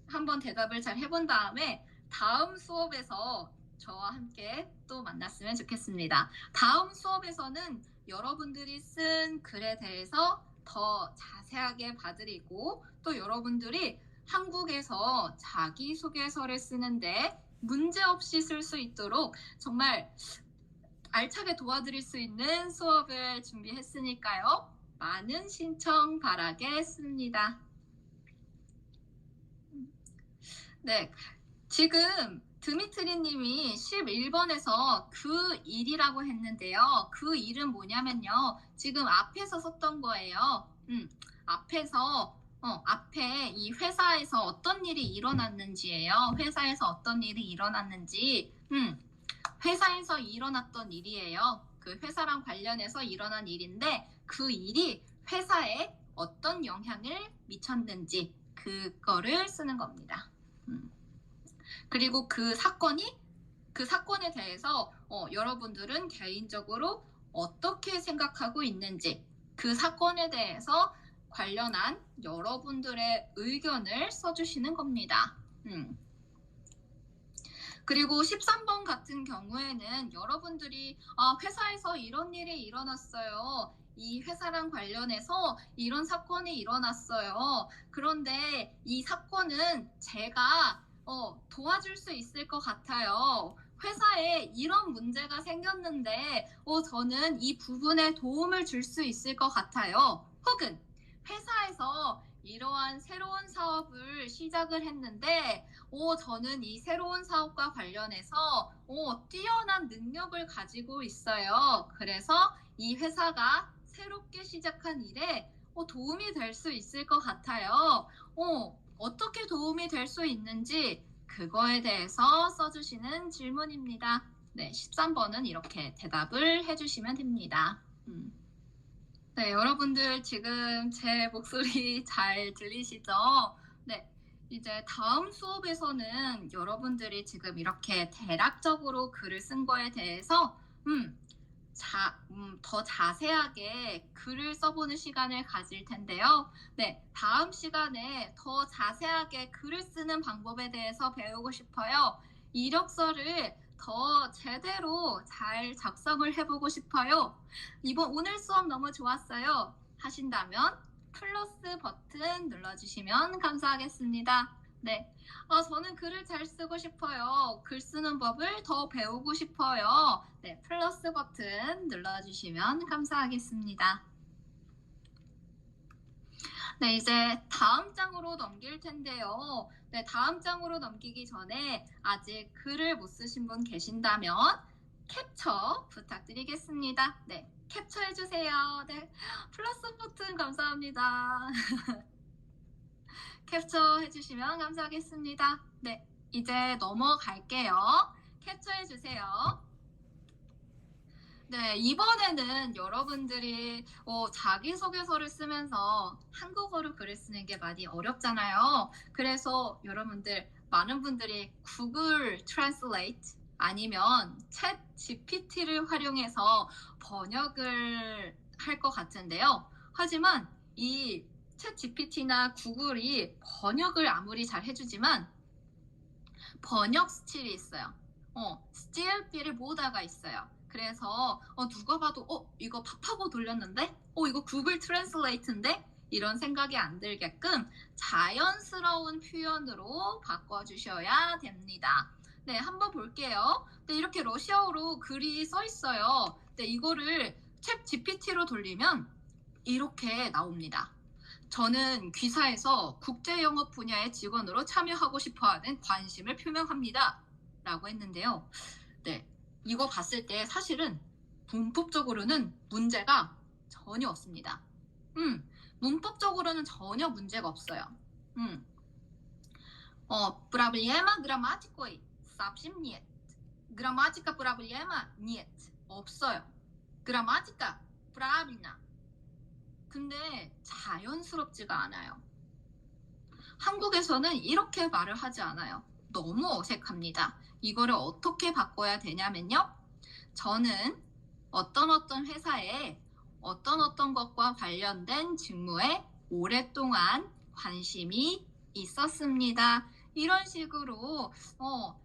한번 대답을 잘 해본 다음에 다음 수업에서 저와 함께 또 만났으면 좋겠습니다. 다음 수업에서는 여러분들이 쓴 글에 대해서 더 자세하게 봐드리고 또 여러분들이 한국에서 자기소개서를 쓰는데 문제없이 쓸 수 있도록 정말 알차게 도와드릴 수 있는 수업을 준비했으니까요. 많은 신청 바라겠습니다. 네, 지금 드미트리 님이 11번에서 그 일이라고 했는데요. 그 일은 뭐냐면요. 지금 앞에서 썼던 거예요. 앞에서 앞에 이 회사에서 어떤 일이 일어났는지예요. 회사에서 어떤 일이 일어났는지 회사에서 일어났던 일이에요. 그 회사랑 관련해서 일어난 일인데 그 일이 회사에 어떤 영향을 미쳤는지 그거를 쓰는 겁니다. 그리고 그 사건에 대해서 여러분들은 개인적으로 어떻게 생각하고 있는지 그 사건에 대해서 관련한 여러분들의 의견을 써주시는 겁니다. 그리고 13번 같은 경우에는 여러분들이 회사에서 이런 일이 일어났어요. 이 회사랑 관련해서 이런 사건이 일어났어요. 그런데 이 사건은 제가 도와줄 수 있을 것 같아요. 회사에 이런 문제가 생겼는데 저는 이 부분에 도움을 줄 수 있을 것 같아요. 혹은 회사에서 이러한 새로운 사업을 시작을 했는데 저는 이 새로운 사업과 관련해서 뛰어난 능력을 가지고 있어요. 그래서 이 회사가 새롭게 시작한 일에 도움이 될 수 있을 것 같아요. 어떻게 도움이 될 수 있는지 그거에 대해서 써주시는 질문입니다. 네, 13번은 이렇게 대답을 해주시면 됩니다. 네, 여러분들 지금 제 목소리 잘 들리시죠? 네, 이제 다음 수업에서는 여러분들이 지금 이렇게 대략적으로 글을 쓴 거에 대해서 더 자세하게 글을 써보는 시간을 가질 텐데요. 네, 다음 시간에 더 자세하게 글을 쓰는 방법에 대해서 배우고 싶어요. 이력서를 더 제대로 잘 작성을 해보고 싶어요. 오늘 수업 너무 좋았어요 하신다면 플러스 버튼 눌러주시면 감사하겠습니다. 네, 저는 글을 잘 쓰고 싶어요. 글 쓰는 법을 더 배우고 싶어요. 네, 플러스 버튼 눌러주시면 감사하겠습니다. 네, 이제 다음 장으로 넘길 텐데요. 네, 다음 장으로 넘기기 전에 아직 글을 못 쓰신 분 계신다면 캡처 부탁드리겠습니다. 네, 캡처해 주세요. 네, 플러스 버튼 감사합니다. 캡처해 주시면 감사하겠습니다. 네, 이제 넘어갈게요. 캡처해 주세요. 네, 이번에는 여러분들이 자기소개서를 쓰면서 한국어로 글을 쓰는 게 많이 어렵잖아요. 그래서 여러분들, 많은 분들이 구글 트랜슬레이트 아니면 챗 GPT를 활용해서 번역을 할 것 같은데요. 하지만 이 챗 GPT나 구글이 번역을 아무리 잘 해주지만 번역 스틸이 있어요. 스틸비를 모다가 있어요. 그래서 누가 봐도 이거 팝하고 돌렸는데? 이거 구글 트랜슬레이트인데? 이런 생각이 안 들게끔 자연스러운 표현으로 바꿔주셔야 됩니다. 네, 한번 볼게요. 네, 이렇게 러시아어로 글이 써 있어요. 네, 이거를 챗 GPT로 돌리면 이렇게 나옵니다. 저는 귀사에서 국제영업 분야의 직원으로 참여하고 싶어하는 관심을 표명합니다. 라고 했는데요. 네, 이거 봤을 때 사실은 문법적으로는 문제가 전혀 없습니다. 문법적으로는 전혀 문제가 없어요. Проблема грамматикой совсем нет. Грамматика проблема нет. 없어요. Грамматика правильно. 근데 자연스럽지가 않아요. 한국에서는 이렇게 말을 하지 않아요. 너무 어색합니다. 이거를 어떻게 바꿔야 되냐면요. 저는 어떤 회사에 어떤 것과 관련된 직무에 오랫동안 관심이 있었습니다. 이런 식으로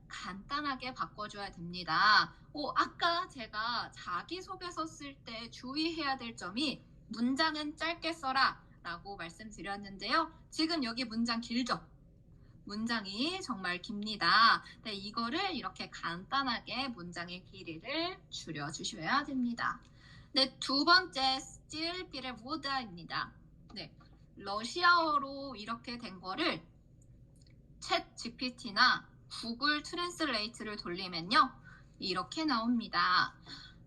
간단하게 바꿔줘야 됩니다. 아까 제가 자기소개서 쓸 때 주의해야 될 점이 문장은 짧게 써라 라고 말씀드렸는데요. 지금 여기 문장 길죠? 문장이 정말 깁니다. 네, 이거를 이렇게 간단하게 문장의 길이를 줄여주셔야 됩니다. 네, 두 번째 still перевод입니다. 네, 러시아어로 이렇게 된 거를 챗 GPT나 구글 트랜슬레이트를 돌리면요. 이렇게 나옵니다.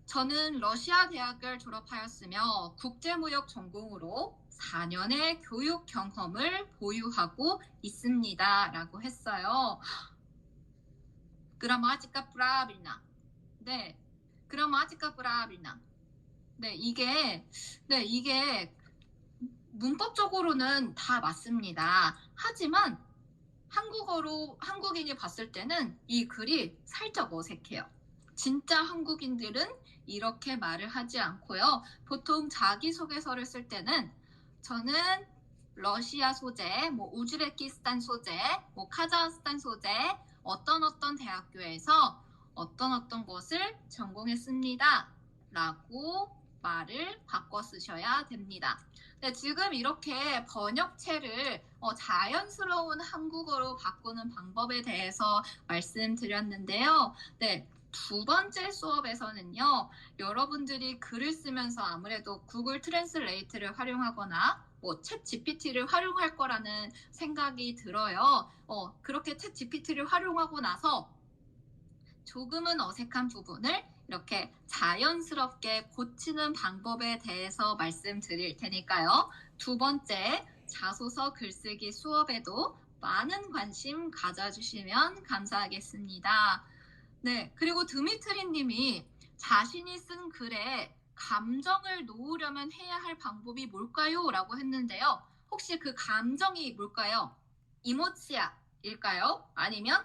저는 러시아 대학을 졸업하였으며 국제무역 전공으로 4년의 교육 경험을 보유하고 있습니다. 라고 했어요. Грамматика правильно. 네, Грамматика правильно. 네, 이게 문법적으로는 다 맞습니다. 하지만 한국인이 봤을 때는 이 글이 살짝 어색해요. 진짜 한국인들은 이렇게 말을 하지 않고요. 보통 자기소개서를 쓸 때는 저는 러시아 소재, 우즈베키스탄 소재, 카자흐스탄 소재, 어떤 대학교에서 어떤 것을 전공했습니다. 라고 말을 바꿔 쓰셔야 됩니다. 네, 지금 이렇게 번역체를 자연스러운 한국어로 바꾸는 방법에 대해서 말씀드렸는데요. 네, 두 번째 수업에서는요. 여러분들이 글을 쓰면서 아무래도 구글 트랜슬레이트를 활용하거나 챗 GPT를 활용할 거라는 생각이 들어요. 그렇게 챗 GPT를 활용하고 나서 조금은 어색한 부분을 이렇게 자연스럽게 고치는 방법에 대해서 말씀드릴 테니까요. 두 번째 자소서 글쓰기 수업에도 많은 관심 가져주시면 감사하겠습니다. 네, 그리고 드미트리 님이 자신이 쓴 글에 감정을 놓으려면 해야 할 방법이 뭘까요? 라고 했는데요. 혹시 그 감정이 뭘까요? 이모치아일까요? 아니면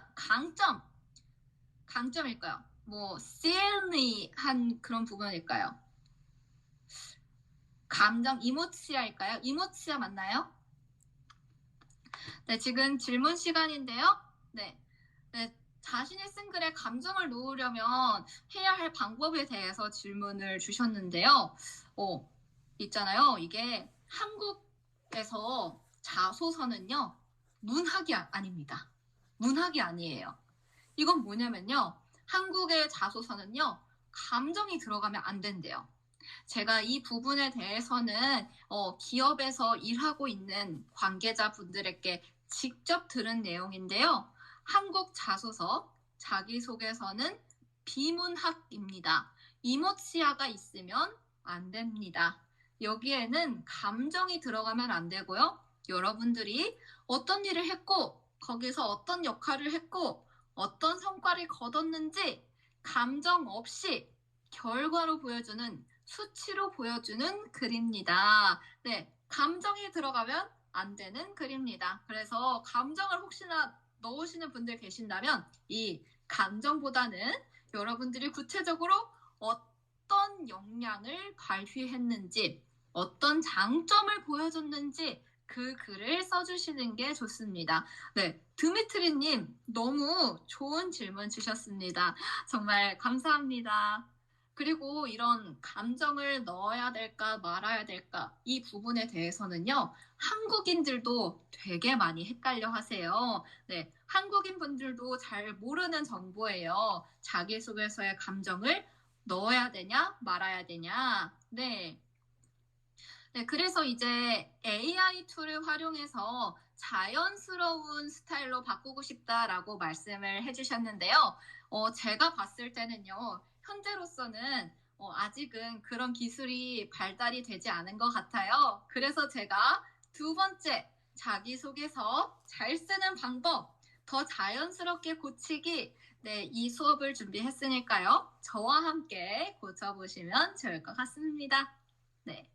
강점일까요? silly한 그런 부분일까요? 감정 이모치아일까요? 이모치아 맞나요? 네, 지금 질문 시간인데요. 네, 자신이 쓴 글에 감정을 놓으려면 해야 할 방법에 대해서 질문을 주셨는데요. 있잖아요. 이게 한국에서 자소서는요. 문학이 아닙니다. 문학이 아니에요. 이건 뭐냐면요. 한국의 자소서는요. 감정이 들어가면 안 된대요. 제가 이 부분에 대해서는 기업에서 일하고 있는 관계자분들에게 직접 들은 내용인데요. 한국 자소서, 자기소개서는 비문학입니다. 이모치아가 있으면 안 됩니다. 여기에는 감정이 들어가면 안 되고요. 여러분들이 어떤 일을 했고, 거기서 어떤 역할을 했고, 어떤 성과를 거뒀는지 감정 없이 결과로 보여주는, 수치로 보여주는 글입니다. 네, 감정이 들어가면 안 되는 글입니다. 그래서 감정을 혹시나 넣으시는 분들 계신다면 이 감정보다는 여러분들이 구체적으로 어떤 역량을 발휘했는지, 어떤 장점을 보여줬는지 그 글을 써주시는 게 좋습니다. 네, 드미트리님 너무 좋은 질문 주셨습니다. 정말 감사합니다. 그리고 이런 감정을 넣어야 될까 말아야 될까 이 부분에 대해서는요, 한국인들도 되게 많이 헷갈려 하세요. 네, 한국인 분들도 잘 모르는 정보예요. 자기소개서에 감정을 넣어야 되냐 말아야 되냐. 네. 네, 그래서 이제 AI 툴을 활용해서 자연스러운 스타일로 바꾸고 싶다라고 말씀을 해주셨는데요. 제가 봤을 때는요, 현재로서는 아직은 그런 기술이 발달이 되지 않은 것 같아요. 그래서 제가 두 번째, 자기소개서 잘 쓰는 방법, 더 자연스럽게 고치기, 네, 이 수업을 준비했으니까요. 저와 함께 고쳐보시면 좋을 것 같습니다. 네.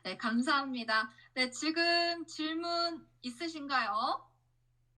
네, 감사합니다. 네, 지금 질문 있으신가요?